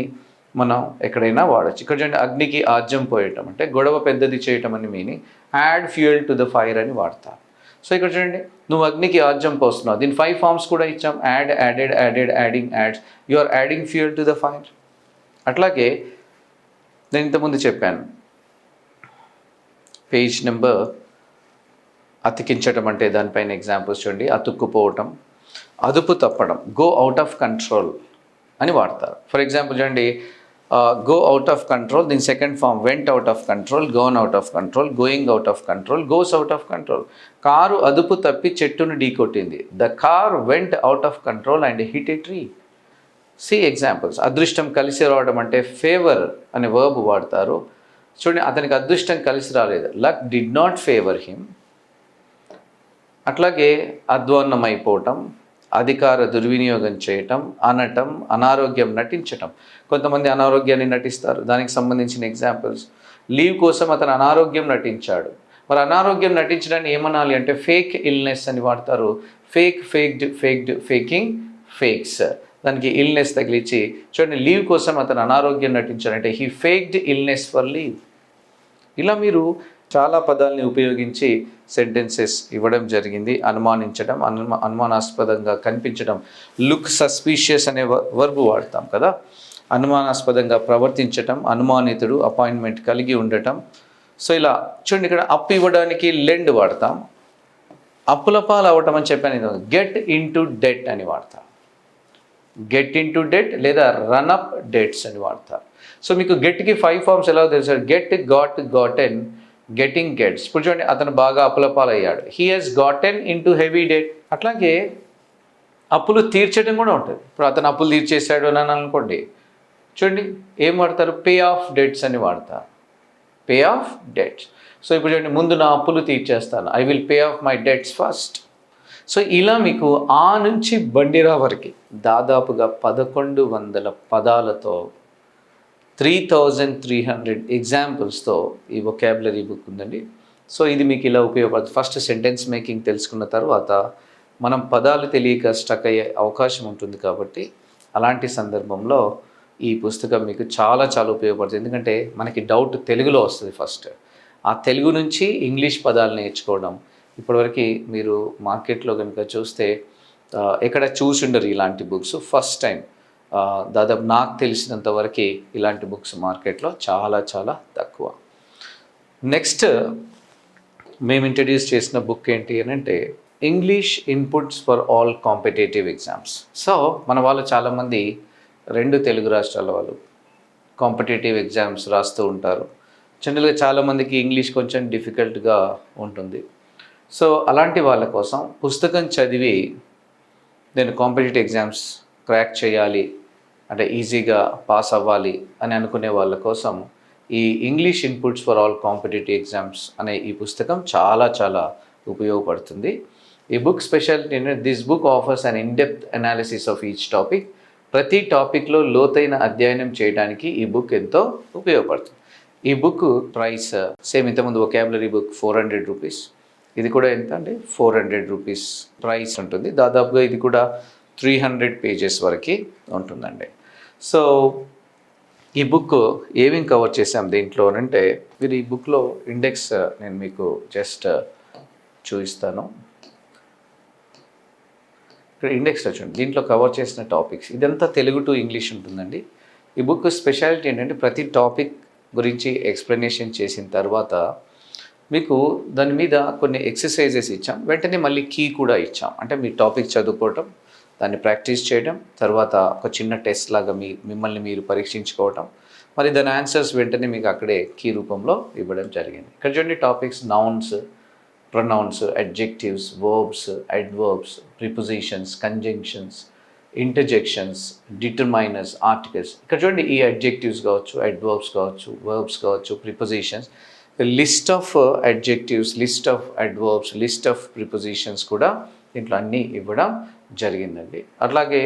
మనం ఎక్కడైనా వాడచ్చు. ఇక్కడ చూడండి, అగ్నికి ఆజ్యం పోయటం అంటే గొడవ పెద్దది చేయటం అని meaning. Add fuel to the fire అని వాడతారు. సో ఇక్కడ చూడండి, నువ్వు అగ్నికి ఆజ్యం పోస్తున్నావు. దీని 5 ఫామ్స్ కూడా ఇచ్చాం. Add, added, added, adding, adds. You are adding fuel to the fire. అట్లాగే నేను ఇంతకుముందు చెప్పాను, పేజ్ నెంబర్ అతికించడం అంటే దానిపైన ఎగ్జాంపుల్స్ చూడండి. అతుక్కుపోవటం, అదుపు తప్పడం, గో అవుట్ ఆఫ్ కంట్రోల్ అని వాడతారు. ఫర్ ఎగ్జాంపుల్ చూడండి, గో అవుట్ ఆఫ్ కంట్రోల్, దీని second form went out of control, gone out of control, going out of control, goes out of control. Car అదుపు తప్పి చెట్టును ఢీకొట్టింది. The car went out of control and hit a tree. See examples. అదృష్టం కలిసి రావడం అంటే favour అనే verb వాడతారు. చూడండి, అతనికి అదృష్టం కలిసి రాలేదు. Luck did not favour him. అట్లాగే అధ్వాన్నమైపోవటం, అధికార దుర్వినియోగం చేయటం, అనటం, అనారోగ్యం నటించటం. కొంతమంది అనారోగ్యాన్ని నటిస్తారు, దానికి సంబంధించిన ఎగ్జాంపుల్స్. లీవ్ కోసం అతను అనారోగ్యం నటించాడు. మరి అనారోగ్యం నటించడాన్ని ఏమనాలి అంటే ఫేక్ ఇల్నెస్ అని వాడతారు. Fake, faked, faked, faking, fakes. దానికి ఇల్నెస్ తగిలించి చూడండి, లీవ్ కోసం అతను అనారోగ్యం నటించాడంటే he faked illness for leave. ఇలా మీరు చాలా పదాలని ఉపయోగించి సెంటెన్సెస్ ఇవ్వడం జరిగింది. అనుమానించడం, అనుమానాస్పదంగా కనిపించడం, లుక్ సస్పీషియస్ అనే వర్బ్ వాడతాం కదా. అనుమానాస్పదంగా ప్రవర్తించటం, అనుమానితుడు, అపాయింట్మెంట్ కలిగి ఉండటం. సో ఇలా చూడండి, ఇక్కడ అప్పు ఇవ్వడానికి లెండ్ వాడతాం. అప్పుల పాలు అవ్వటం అని చెప్పాను, గెట్ ఇన్ టు డెట్ అని వాడతాం. గెట్ ఇన్ టు డెట్ లేదా రన్ అప్ డెట్స్ అని వాడతారు. సో మీకు గెట్కి 5 ఫామ్స్ ఎలా తెలుసు? Get, got, gotten, getting, gets. ఇప్పుడు చూడండి, అతను బాగా అప్పుల పాలయ్యాడు. He has gotten into heavy debt. అట్లాగే అప్పులు తీర్చడం కూడా ఉంటుంది. ఇప్పుడు అతను అప్పులు తీర్చేశాడు అని అనుకోండి, చూడండి ఏం వాడతారు? పే ఆఫ్ డెట్స్ అని వాడతారు. Pay of debts. సో ఇప్పుడు చూడండి, ముందు నా అప్పులు తీర్చేస్తాను, I will pay off my debts first. So ఇలా మీకు ఆ నుంచి బండిరా వరకు దాదాపుగా 1100 పదాలతో 3300 ఎగ్జాంపుల్స్తో ఈ వొకాబులరీ బుక్ ఉందండి. సో ఇది మీకు ఇలా ఉపయోగపడుతుంది. ఫస్ట్ సెంటెన్స్ మేకింగ్ తెలుసుకున్న తర్వాత మనం పదాలు తెలియక స్టక్ అయ్యే అవకాశం ఉంటుంది. కాబట్టి అలాంటి సందర్భంలో ఈ పుస్తకం మీకు చాలా చాలా ఉపయోగపడుతుంది. ఎందుకంటే మనకి డౌట్ తెలుగులో వస్తుంది. ఫస్ట్ ఆ తెలుగు నుంచి ఇంగ్లీష్ పదాలు నేర్చుకోవడం. ఇప్పటివరకు మీరు మార్కెట్లో కనుక చూస్తే ఎక్కడ చూసి ఉండరు ఇలాంటి బుక్స్. ఫస్ట్ టైం దాదాపు నాకు తెలిసినంత వరకు ఇలాంటి బుక్స్ మార్కెట్లో చాలా చాలా తక్కువ. నెక్స్ట్ మేము ఇంట్రడ్యూస్ చేసిన బుక్ ఏంటి అని అంటే English inputs for all competitive exams. So మన వాళ్ళు చాలామంది 2 తెలుగు రాష్ట్రాల వాళ్ళు కాంపిటేటివ్ ఎగ్జామ్స్ రాస్తూ ఉంటారు. జనరల్గా చాలామందికి ఇంగ్లీష్ కొంచెం డిఫికల్ట్గా ఉంటుంది. సో అలాంటి వాళ్ళ కోసం పుస్తకం చదివి నేను కాంపిటేటివ్ ఎగ్జామ్స్ క్రాక్ చేయాలి అంటే ఈజీగా పాస్ అవ్వాలి అని అనుకునే వాళ్ళ కోసం ఈ English inputs for all competitive exams అనే ఈ పుస్తకం చాలా చాలా ఉపయోగపడుతుంది. ఈ బుక్ స్పెషాలిటీ ఏంటంటే this book offers an in depth analysis of each topic ప్రతి టాపిక్లో లోతైన అధ్యయనం చేయడానికి ఈ బుక్ ఎంతో ఉపయోగపడుతుంది. ఈ బుక్ ప్రైస్ సేమ్ ఇంతకుముందు వొకాబులరీ బుక్ 400 రూపీస్, ఇది కూడా ఎంత అండి 400 రూపీస్ ప్రైస్ ఉంటుంది. దాదాపుగా ఇది కూడా 300 పేజెస్ వరకు ఉంటుందండి. సో ఈ బుక్ ఏమేమి కవర్ చేసాం దీంట్లో అంటే, మీరు ఈ బుక్లో ఇండెక్స్ నేను మీకు జస్ట్ చూపిస్తాను. ఇక్కడ ఇండెక్స్ చూడండి, దీంట్లో కవర్ చేసిన టాపిక్స్ ఇదంతా తెలుగు టు ఇంగ్లీష్ ఉంటుందండి. ఈ బుక్ స్పెషాలిటీ ఏంటంటే ప్రతి టాపిక్ గురించి ఎక్స్ప్లెనేషన్ చేసిన తర్వాత మీకు దాని మీద కొన్ని ఎక్సర్సైజెస్ ఇచ్చాం, వెంటనే మళ్ళీ కీ కూడా ఇచ్చాం. అంటే మీ టాపిక్ చదువుకోవటం, దాన్ని ప్రాక్టీస్ చేయడం, తర్వాత ఒక చిన్న టెస్ట్ లాగా మిమ్మల్ని మీరు పరీక్షించుకోవటం, మరి దాని ఆన్సర్స్ వెంటనే మీకు అక్కడే కీ రూపంలో ఇవ్వడం జరిగింది. ఇక్కడ చూడండి topics nouns, pronouns, adjectives, verbs, adverbs, prepositions, conjunctions, interjections, determiners, articles. ఇక్కడ చూడండి ఈ అడ్జెక్టివ్స్ కావచ్చు, అడ్వర్బ్స్ కావచ్చు, వర్బ్స్ కావచ్చు, prepositions, list of adjectives, list of adverbs, list of prepositions కూడా దీంట్లో అన్నీ ఇవ్వడం జరిగిందండి. అట్లాగే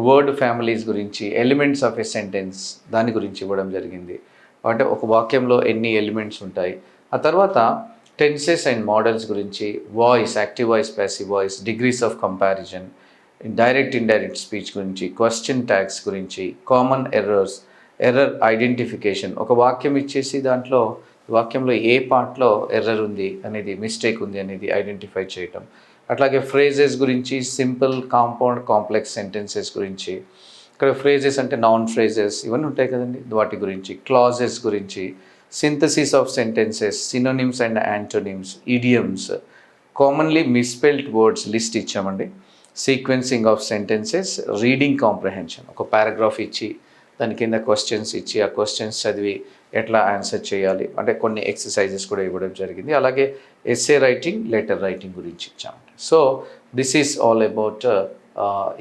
వర్డ్ ఫ్యామిలీస్ గురించి, ఎలిమెంట్స్ ఆఫ్ ఎ సెంటెన్స్ దాని గురించి ఇవ్వడం జరిగింది. అంటే ఒక వాక్యంలో ఎన్ని ఎలిమెంట్స్ ఉంటాయి, ఆ తర్వాత టెన్సెస్ అండ్ మోడల్స్ గురించి, voice, active voice, passive voice, degrees of comparison, direct indirect speech గురించి, క్వశ్చన్ ట్యాగ్స్ గురించి, కామన్ ఎర్రర్స్, ఎర్రర్ ఐడెంటిఫికేషన్, ఒక వాక్యం ఇచ్చేసి దాంట్లో వాక్యంలో ఏ పార్ట్లో ఎర్రర్ ఉంది అనేది, మిస్టేక్ ఉంది అనేది ఐడెంటిఫై చేయటం. అట్లాగే ఫ్రేజెస్ గురించి, సింపుల్, కాంపౌండ్, కాంప్లెక్స్ సెంటెన్సెస్ గురించి, ఇక్కడ ఫ్రేజెస్ అంటే నౌన్ ఫ్రేజెస్ ఇవన్నీ ఉంటాయి కదండి, వాటి గురించి, క్లాజెస్ గురించి, synthesis of sentences, synonyms and antonyms, idioms, commonly misspelled words list ఇచ్చామండి, sequencing of sentences, reading comprehension, ఒక పారాగ్రాఫ్ ఇచ్చి దాని కింద క్వశ్చన్స్ ఇచ్చి ఆ క్వశ్చన్స్ చదివి ఎట్లా ఆన్సర్ చేయాలి అంటే కొన్ని ఎక్సర్సైజెస్ కూడా ఇవ్వడం జరిగింది. అలాగే ఎస్సే రైటింగ్, లెటర్ రైటింగ్ గురించి ఇచ్చామండి. So this is all about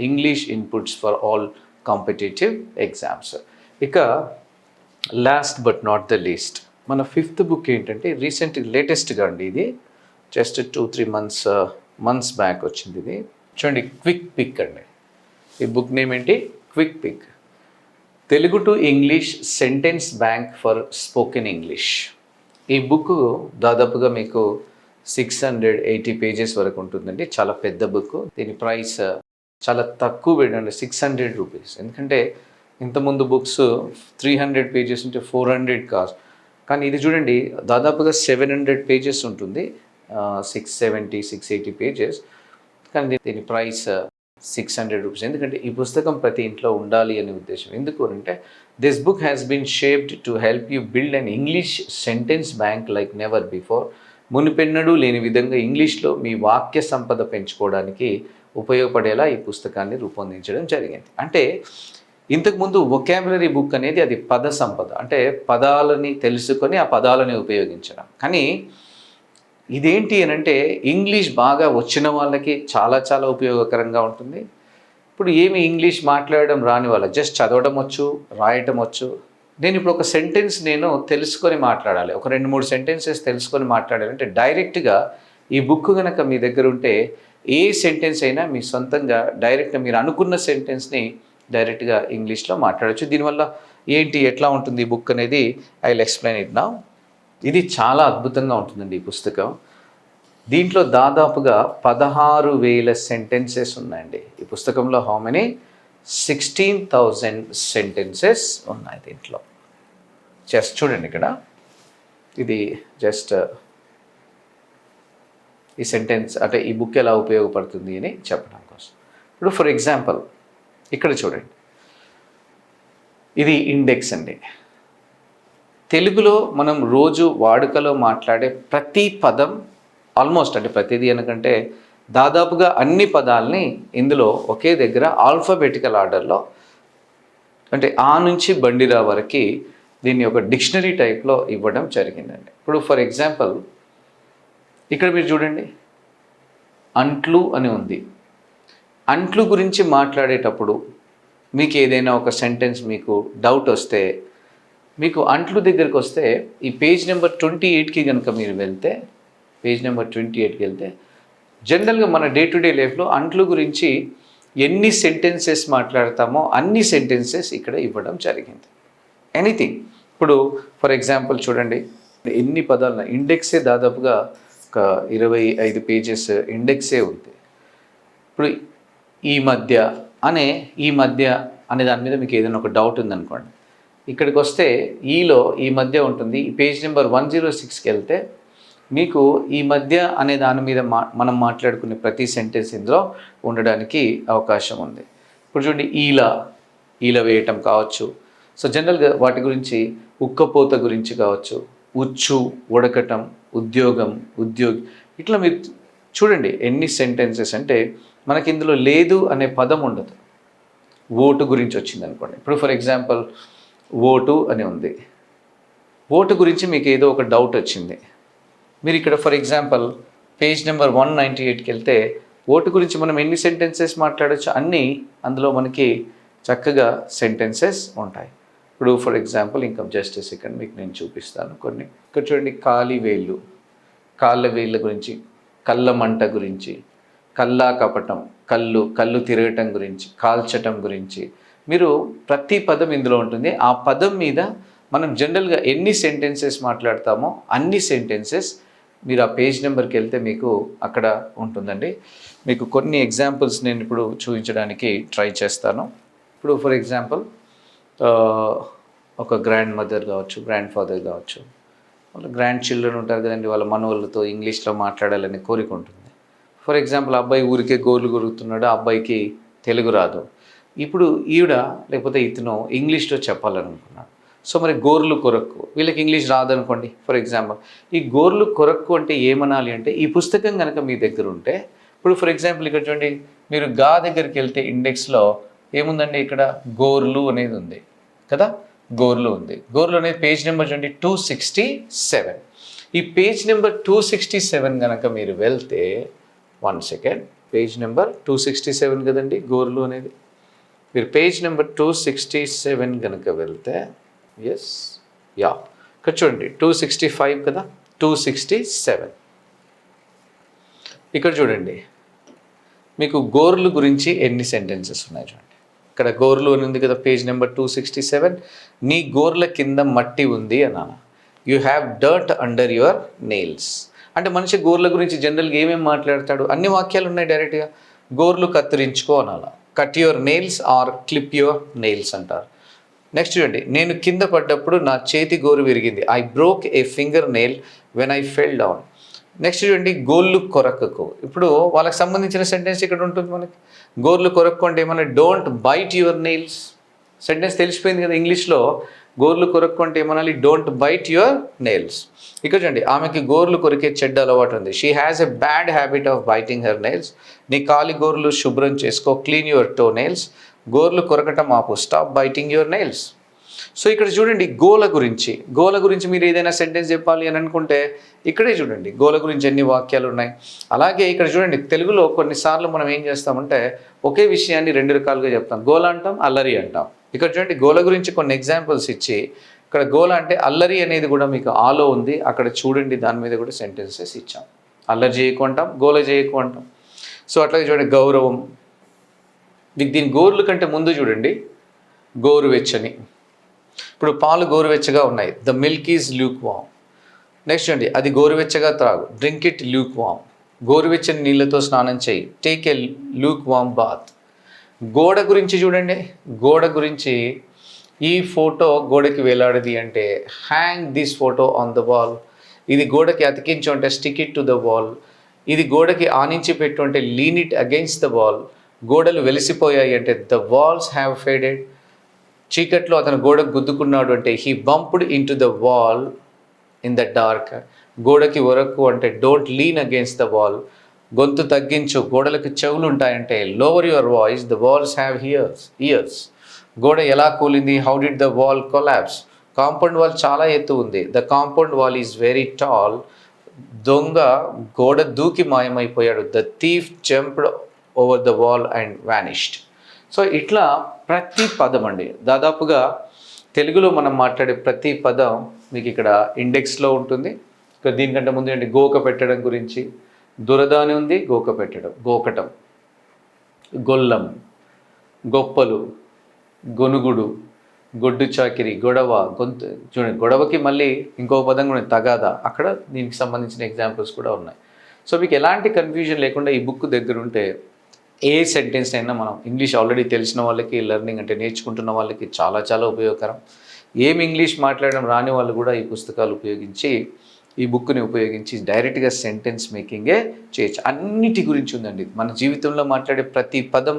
English inputs for all competitive exams. ఇక last but not the least మన 5th బుక్ ఏంటంటే లేటెస్ట్గా అండి, ఇది జస్ట్ 2-3 మంత్స్ బ్యాక్ వచ్చింది. ఇది చూడండి, క్విక్ పిక్ అండి. ఈ బుక్ నేమ్ ఏంటి? Quick pick, Telugu to English sentence bank for spoken English. ఈ బుక్ దాదాపుగా మీకు 680 పేజెస్ వరకు ఉంటుందండి, చాలా పెద్ద బుక్. దీని ప్రైస్ చాలా తక్కువ పెట్టండి, 600 రూపీస్. ఎందుకంటే ఇంతకుముందు బుక్స్ 300 పేజెస్ ఉంటే 400 కాస్ట్, కానీ ఇది చూడండి దాదాపుగా 700 పేజెస్ ఉంటుంది, 670-680 పేజెస్, కానీ దీని ప్రైస్ 600 రూపీస్. ఎందుకంటే ఈ పుస్తకం ప్రతి ఇంట్లో ఉండాలి అనే ఉద్దేశం. ఎందుకు అంటే this book has been shaped to help you build an English sentence bank like never before. మునిపెన్నడూ లేని విధంగా ఇంగ్లీష్లో మీ వాక్య సంపద పెంచుకోవడానికి ఉపయోగపడేలా ఈ పుస్తకాన్ని రూపొందించడం జరిగింది. అంటే ఇంతకుముందు వొకాబులరీ బుక్ అనేది అది పద సంపద, అంటే పదాలని తెలుసుకొని ఆ పదాలని ఉపయోగించడం. కానీ ఇదేంటి అని అంటే ఇంగ్లీష్ బాగా వచ్చిన వాళ్ళకి చాలా చాలా ఉపయోగకరంగా ఉంటుంది. ఇప్పుడు ఏమి ఇంగ్లీష్ మాట్లాడడం రాని వాళ్ళ, జస్ట్ చదవడం వచ్చు, రాయటం వచ్చు. నేను ఇప్పుడు ఒక సెంటెన్స్ నేను తెలుసుకొని మాట్లాడాలి, ఒక 2-3 సెంటెన్సెస్ తెలుసుకొని మాట్లాడాలి అంటే డైరెక్ట్గా ఈ బుక్ కనుక మీ దగ్గర ఉంటే ఏ సెంటెన్స్ అయినా మీ సొంతంగా డైరెక్ట్గా మీరు అనుకున్న సెంటెన్స్ని డైరెక్ట్గా ఇంగ్లీష్లో మాట్లాడచ్చు. దీనివల్ల ఏంటి, ఎట్లా ఉంటుంది ఈ బుక్ అనేది I will explain it now. ఇది చాలా అద్భుతంగా ఉంటుందండి ఈ పుస్తకం. దీంట్లో దాదాపుగా 16,000 సెంటెన్సెస్ ఉన్నాయండి ఈ పుస్తకంలో. How many? 16,000 సెంటెన్సెస్ ఉన్నాయి దీంట్లో. జస్ట్ చూడండి ఇక్కడ, ఇది జస్ట్ ఈ సెంటెన్స్ అంటే ఈ బుక్ ఎలా ఉపయోగపడుతుంది అని చెప్పడం కోసం. ఇప్పుడు ఫర్ ఎగ్జాంపుల్ ఇక్కడ చూడండి, ఇది ఇండెక్స్ అండి. తెలుగులో మనం రోజు వాడుకలో మాట్లాడే ప్రతి పదం, ఆల్మోస్ట్ అంటే ప్రతిదీ అనకంటే దాదాపుగా అన్ని పదాలని ఇందులో ఒకే దగ్గర ఆల్ఫాబెటికల్ ఆర్డర్లో, అంటే ఆ నుంచి బండిరా వరకు దీన్ని ఒక డిక్షనరీ టైప్లో ఇవ్వడం జరిగిందండి. ఇప్పుడు ఫర్ ఎగ్జాంపుల్ ఇక్కడ మీరు చూడండి, అంట్లు అని ఉంది. అంట్లు గురించి మాట్లాడేటప్పుడు మీకు ఏదైనా ఒక సెంటెన్స్ మీకు డౌట్ వస్తే, మీకు అంట్లు దగ్గరికి వస్తే ఈ పేజ్ నెంబర్ 28కి కనుక మీరు వెళ్తే, పేజ్ నెంబర్ 28కి వెళ్తే జనరల్గా మన డే టు డే లైఫ్లో అంట్లు గురించి ఎన్ని సెంటెన్సెస్ మాట్లాడతామో అన్ని సెంటెన్సెస్ ఇక్కడ ఇవ్వడం జరిగింది. ఎనీథింగ్. ఇప్పుడు ఫర్ ఎగ్జాంపుల్ చూడండి, ఎన్ని పదాలు, ఇండెక్సే దాదాపుగా ఒక 25 పేజెస్ ఇండెక్సే ఉంది. ఇప్పుడు ఈ మధ్య అనే దాని మీద మీకు ఏదైనా ఒక డౌట్ ఉందనుకోండి, ఇక్కడికి వస్తే ఈ మధ్య ఉంటుంది. ఈ పేజ్ నెంబర్ 106కి వెళ్తే మీకు ఈ మధ్య అనే దాని మీద మనం మాట్లాడుకునే ప్రతి సెంటెన్స్ ఇందులో ఉండడానికి అవకాశం ఉంది. ఇప్పుడు చూడండి, ఈల వేయటం కావచ్చు. సో జనరల్గా వాటి గురించి ఉక్కపోత గురించి కావచ్చు, ఉచ్చు, ఉడకటం, ఉద్యోగం, ఉద్యోగి, ఇట్లా మీరు చూడండి ఎన్ని సెంటెన్సెస్. అంటే మనకి ఇందులో లేదు అనే పదం ఉండదు. ఓటు గురించి వచ్చింది అనుకోండి. ఇప్పుడు ఫర్ ఎగ్జాంపుల్ ఓటు అని ఉంది. ఓటు గురించి మీకు ఏదో ఒక డౌట్ వచ్చింది. మీరు ఇక్కడ ఫర్ ఎగ్జాంపుల్ పేజ్ నెంబర్ 198కి వెళ్తే ఓటు గురించి మనం ఎన్ని సెంటెన్సెస్ మాట్లాడచ్చు, అన్నీ అందులో మనకి చక్కగా సెంటెన్సెస్ ఉంటాయి. ఇప్పుడు ఫర్ ఎగ్జాంపుల్ ఇంకా జస్ట్ సెకండ్ మీకు నేను చూపిస్తాను కొన్ని. ఇక్కడ చూడండి, కాళ్ళ వేళ్ళ గురించి, కళ్ళ మంట గురించి, కల్లా కపటం, కళ్ళు తిరగటం గురించి, కాల్చటం గురించి, మీరు ప్రతి పదం ఇందులో ఉంటుంది. ఆ పదం మీద మనం జనరల్గా ఎన్ని సెంటెన్సెస్ మాట్లాడతామో అన్ని సెంటెన్సెస్ మీరు ఆ పేజ్ నెంబర్కి వెళ్తే మీకు అక్కడ ఉంటుందండి. మీకు కొన్ని ఎగ్జాంపుల్స్ నేను ఇప్పుడు చూపించడానికి ట్రై చేస్తాను. ఇప్పుడు ఫర్ ఎగ్జాంపుల్ ఒక గ్రాండ్ మదర్ కావచ్చు, గ్రాండ్ ఫాదర్ కావచ్చు, వాళ్ళ గ్రాండ్ చిల్డ్రన్ ఉంటారు కదండి, వాళ్ళ మనవాళ్ళతో ఇంగ్లీష్లో మాట్లాడాలని కోరిక ఉంటుంది. ఫర్ ఎగ్జాంపుల్ అబ్బాయి ఊరికే గోర్లు కొరుకుతున్నాడు, ఆ అబ్బాయికి తెలుగు రాదు. ఇప్పుడు లేకపోతే ఇతను ఇంగ్లీష్లో చెప్పాలనుకున్నాడు. సో మరి గోర్లు కొరక్కు, వీళ్ళకి ఇంగ్లీష్ రాదనుకోండి. ఫర్ ఎగ్జాంపుల్ ఈ గోర్లు కొరక్కు అంటే ఏమనాలి అంటే, ఈ పుస్తకం కనుక మీ దగ్గర ఉంటే, ఇప్పుడు ఫర్ ఎగ్జాంపుల్ ఇక్కడ చూడండి, మీరు దగ్గరికి వెళ్తే ఇండెక్స్లో ఏముందండి, ఇక్కడ గోర్లు అనేది ఉంది కదా, గోర్లు ఉంది. గోర్లు అనేది పేజ్ నెంబర్ చూడండి 267. ఈ పేజ్ నెంబర్ 267 కనుక మీరు వెళ్తే, 1 సెకండ్, పేజ్ నెంబర్ 267 కదండి గోర్లు అనేది. మీరు పేజ్ నెంబర్ 267 కనుక వెళ్తే, ఇక్కడ చూడండి 265 కదా, 267. ఇక్కడ చూడండి మీకు గోర్లు గురించి ఎన్ని సెంటెన్సెస్ ఉన్నాయి చూడండి. ఇక్కడ గోర్లు అని ఉంది కదా, పేజ్ నెంబర్ 267. నీ గోర్ల కింద మట్టి ఉంది అన్నాను. You have dirt under your nails. అంటే మనిషి గోర్ల గురించి జనరల్గా ఏమేమి మాట్లాడతాడు, అన్ని వాక్యాలు ఉన్నాయి డైరెక్ట్గా. గోర్లు కత్తిరించుకో అనాలా, cut your nails or clip your nails అంటారు. నెక్స్ట్ చూడండి, నేను కింద పడ్డప్పుడు నా చేతి గోరు విరిగింది. I broke a finger nail when I fell down. Next చూడండి, గోర్లు కొరకకు. ఇప్పుడు వాళ్ళకి సంబంధించిన సెంటెన్స్ ఇక్కడ ఉంటుంది మనకి. గోర్లు కొరక్కు అంటే ఏమన్నా, don't byte your nails. Sentence తెలిసిపోయింది కదా ఇంగ్లీష్లో. గోర్లు కొరక్కు అంటే ఏమనాలి, డోంట్ బైట్ యువర్ నెయిల్స్. ఇక్కడ చూడండి, ఆమెకి గోర్లు కొరికే చెడ్డ అలవాటు ఉంది. She has a bad habit of biting her nails. నీ కాలి గోర్లు శుభ్రం చేసుకో, క్లీన్ యువర్ టో నెయిల్స్. గోర్లు కొరకటం ఆపు, stop biting your nails. So ఇక్కడ చూడండి, గోల గురించి మీరు ఏదైనా సెంటెన్స్ చెప్పాలి అని అనుకుంటే ఇక్కడే చూడండి గోల గురించి ఎన్ని వాక్యాలు ఉన్నాయి. అలాగే ఇక్కడ చూడండి, తెలుగులో కొన్నిసార్లు మనం ఏం చేస్తామంటే ఒకే విషయాన్ని 2 రకాలుగా చెప్తాం. గోల అంటాం, అల్లరి అంటాం. ఇక్కడ చూడండి, గోల గురించి కొన్ని ఎగ్జాంపుల్స్ ఇచ్చి, ఇక్కడ గోల అంటే అల్లరి అనేది కూడా మీకు ఆలో ఉంది. అక్కడ చూడండి, దాని మీద కూడా సెంటెన్సెస్ ఇచ్చాం. అల్లరి చేయకు అంటాం, గోల చేయకు అంటాం. సో అట్లాగే చూడండి, గౌరవం. మీకు దీని గోర్లు కంటే ముందు చూడండి, గోరువెచ్చని. ఇప్పుడు పాలు గోరువెచ్చగా ఉన్నాయి, the milk is Luke warm. Next చూడండి, అది గోరువెచ్చగా త్రాగు, డ్రింక్ ఇట్ ల్యూక్ వామ్. గోరువెచ్చని నీళ్ళతో స్నానం చేయి, take a lukewarm bath. గోడ గురించి చూడండి, గోడ గురించి ఈ ఫోటో గోడకి వేలాడది అంటే hang this photo on the wall. ఇది గోడకి అతికించు అంటే stick it to the wall. ఇది గోడకి ఆనించి పెట్టు అంటే lean it against the wall. గోడలు వెలిసిపోయాయి అంటే ద వాల్స్ హ్యావ్ ఫేడెడ్. చీకట్లో అతను గోడకు గుద్దుకున్నాడు అంటే he bumped into the wall in the dark. గోడకి వరకు అంటే don't lean against the wall. గొంతు తగ్గించు, గోడలకు చెవులు ఉంటాయంటే lower your voice, the walls have ears. గోడ ఎలా కూలింది, how did the wall collapse. Compound wall చాలా ఎత్తు ఉంది, the compound wall is very tall. దొంగ గోడ దూకి మాయమైపోయాడు, the thief jumped over the wall and vanished. So ఇట్లా ప్రతి పదం అండి, దాదాపుగా తెలుగులో మనం మాట్లాడే ప్రతి పదం మీకు ఇక్కడ ఇండెక్స్లో ఉంటుంది. ఇక్కడ దీనికంటే ముందు ఏంటి, గోక పెట్టడం గురించి, దురద అని ఉంది, గోక పెట్టడం, గోకటం, గొల్లం, గొప్పలు, గొనుగుడు, గొడ్డు చాకిరి, గొడవ, గొంతు చూడండి. గొడవకి మళ్ళీ ఇంకో పదం కూడా తగాదా, అక్కడ దీనికి సంబంధించిన ఎగ్జాంపుల్స్ కూడా ఉన్నాయి. సో మీకు ఎలాంటి కన్ఫ్యూజన్ లేకుండా ఈ బుక్ దగ్గర ఉంటే ఏ సెంటెన్స్ అయినా మనం ఇంగ్లీష్ ఆల్రెడీ తెలిసిన వాళ్ళకి, లెర్నింగ్ అంటే నేర్చుకుంటున్న వాళ్ళకి చాలా చాలా ఉపయోగకరం. ఏం ఇంగ్లీష్ మాట్లాడడం రాని వాళ్ళు కూడా ఈ పుస్తకాలు ఉపయోగించి, ఈ బుక్ని ఉపయోగించి డైరెక్ట్గా సెంటెన్స్ మేకింగే చేయొచ్చు. అన్నిటి గురించి ఉందండి. మన జీవితంలో మాట్లాడే ప్రతి పదం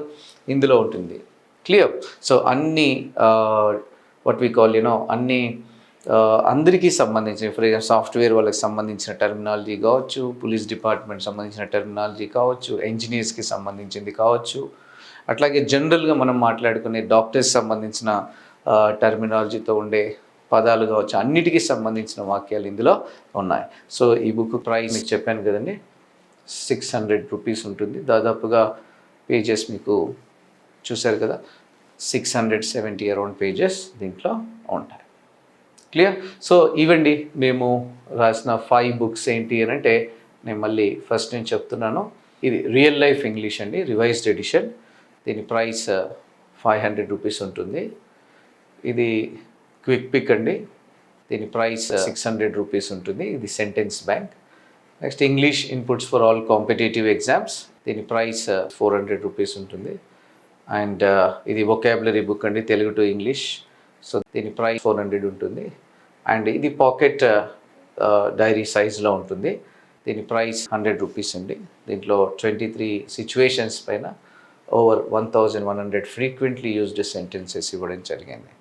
ఇందులో ఉంటుంది. క్లియర్. సో అన్ని వాట్ వి కాల్ అన్ని అందరికీ సంబంధించిన, ఫర్ ఎగ్జాంపుల్ సాఫ్ట్వేర్ వాళ్ళకి సంబంధించిన టెర్మినాలజీ కావచ్చు, పోలీస్ డిపార్ట్మెంట్ సంబంధించిన టెర్మినాలజీ కావచ్చు, ఇంజనీర్స్కి సంబంధించింది కావచ్చు, అట్లాగే జనరల్గా మనం మాట్లాడుకునే డాక్టర్స్ సంబంధించిన టెర్మినాలజీతో ఉండే పదాలు కావచ్చు, అన్నిటికీ సంబంధించిన వాక్యాలు ఇందులో ఉన్నాయి. సో ఈ బుక్ ప్రైస్ మీకు చెప్పాను కదండి, 600 రూపీస్ ఉంటుంది. దాదాపుగా పేజెస్ మీకు చూశారు కదా, 670 అరౌండ్ పేజెస్ దీంట్లో ఉంటాయి. క్లియర్. సో ఇవండి మేము రాసిన 5 బుక్స్. ఏంటి అని అంటే, నేను మళ్ళీ ఫస్ట్ నేను చెప్తున్నాను, ఇది రియల్ లైఫ్ ఇంగ్లీష్ అండి, రివైజ్డ్ ఎడిషన్. దీని ప్రైస్ 500 రూపీస్ ఉంటుంది. ఇది క్విక్ పిక్ అండి, దీని ప్రైస్ 600 రూపీస్ ఉంటుంది. ఇది sentence bank. Next English inputs for all competitive exams, దీని ప్రైస్ 400 రూపీస్ ఉంటుంది. అండ్ ఇది వొకాబులరీ బుక్ అండి, తెలుగు టు ఇంగ్లీష్. సో దీని ప్రైస్ 400 ఉంటుంది. అండ్ ఇది పాకెట్ డైరీ సైజ్లో ఉంటుంది. దీని ప్రైస్ 100 రూపీస్ అండి. దీంట్లో 23 సిచ్యువేషన్స్ పైన ఓవర్ 1100 ఫ్రీక్వెంట్లీ యూజ్డ్ సెంటెన్సెస్ ఇవ్వడం జరిగింది.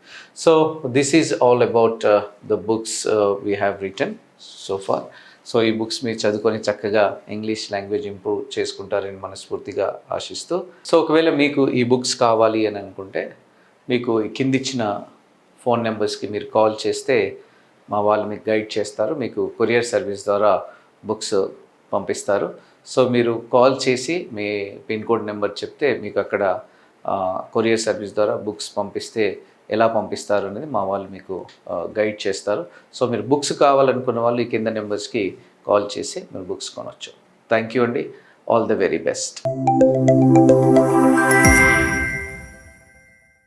So this is all about the books we have written so far. So ఈ బుక్స్ మీరు చదువుకొని చక్కగా ఇంగ్లీష్ లాంగ్వేజ్ ఇంప్రూవ్ చేసుకుంటారని మనస్ఫూర్తిగా ఆశిస్తూ, సో ఒకవేళ మీకు ఈ బుక్స్ కావాలి అని అనుకుంటే, మీకు కిందిచ్చిన ఫోన్ నెంబర్స్కి మీరు కాల్ చేస్తే మా వాళ్ళు మీకు గైడ్ చేస్తారు. మీకు కొరియర్ సర్వీస్ ద్వారా బుక్స్ పంపిస్తారు. సో మీరు కాల్ చేసి మీ పిన్ కోడ్ నెంబర్ చెప్తే మీకు అక్కడ కొరియర్ సర్వీస్ ద్వారా బుక్స్ పంపిస్తే ఎలా పంపిస్తారు అనేది మా వాళ్ళు మీకు గైడ్ చేస్తారు. సో మీరు బుక్స్ కావాలనుకున్న వాళ్ళు ఈ కింద నెంబర్స్కి కాల్ చేసి మీరు బుక్స్ కొనవచ్చు. థ్యాంక్ యూ అండి. All the very best.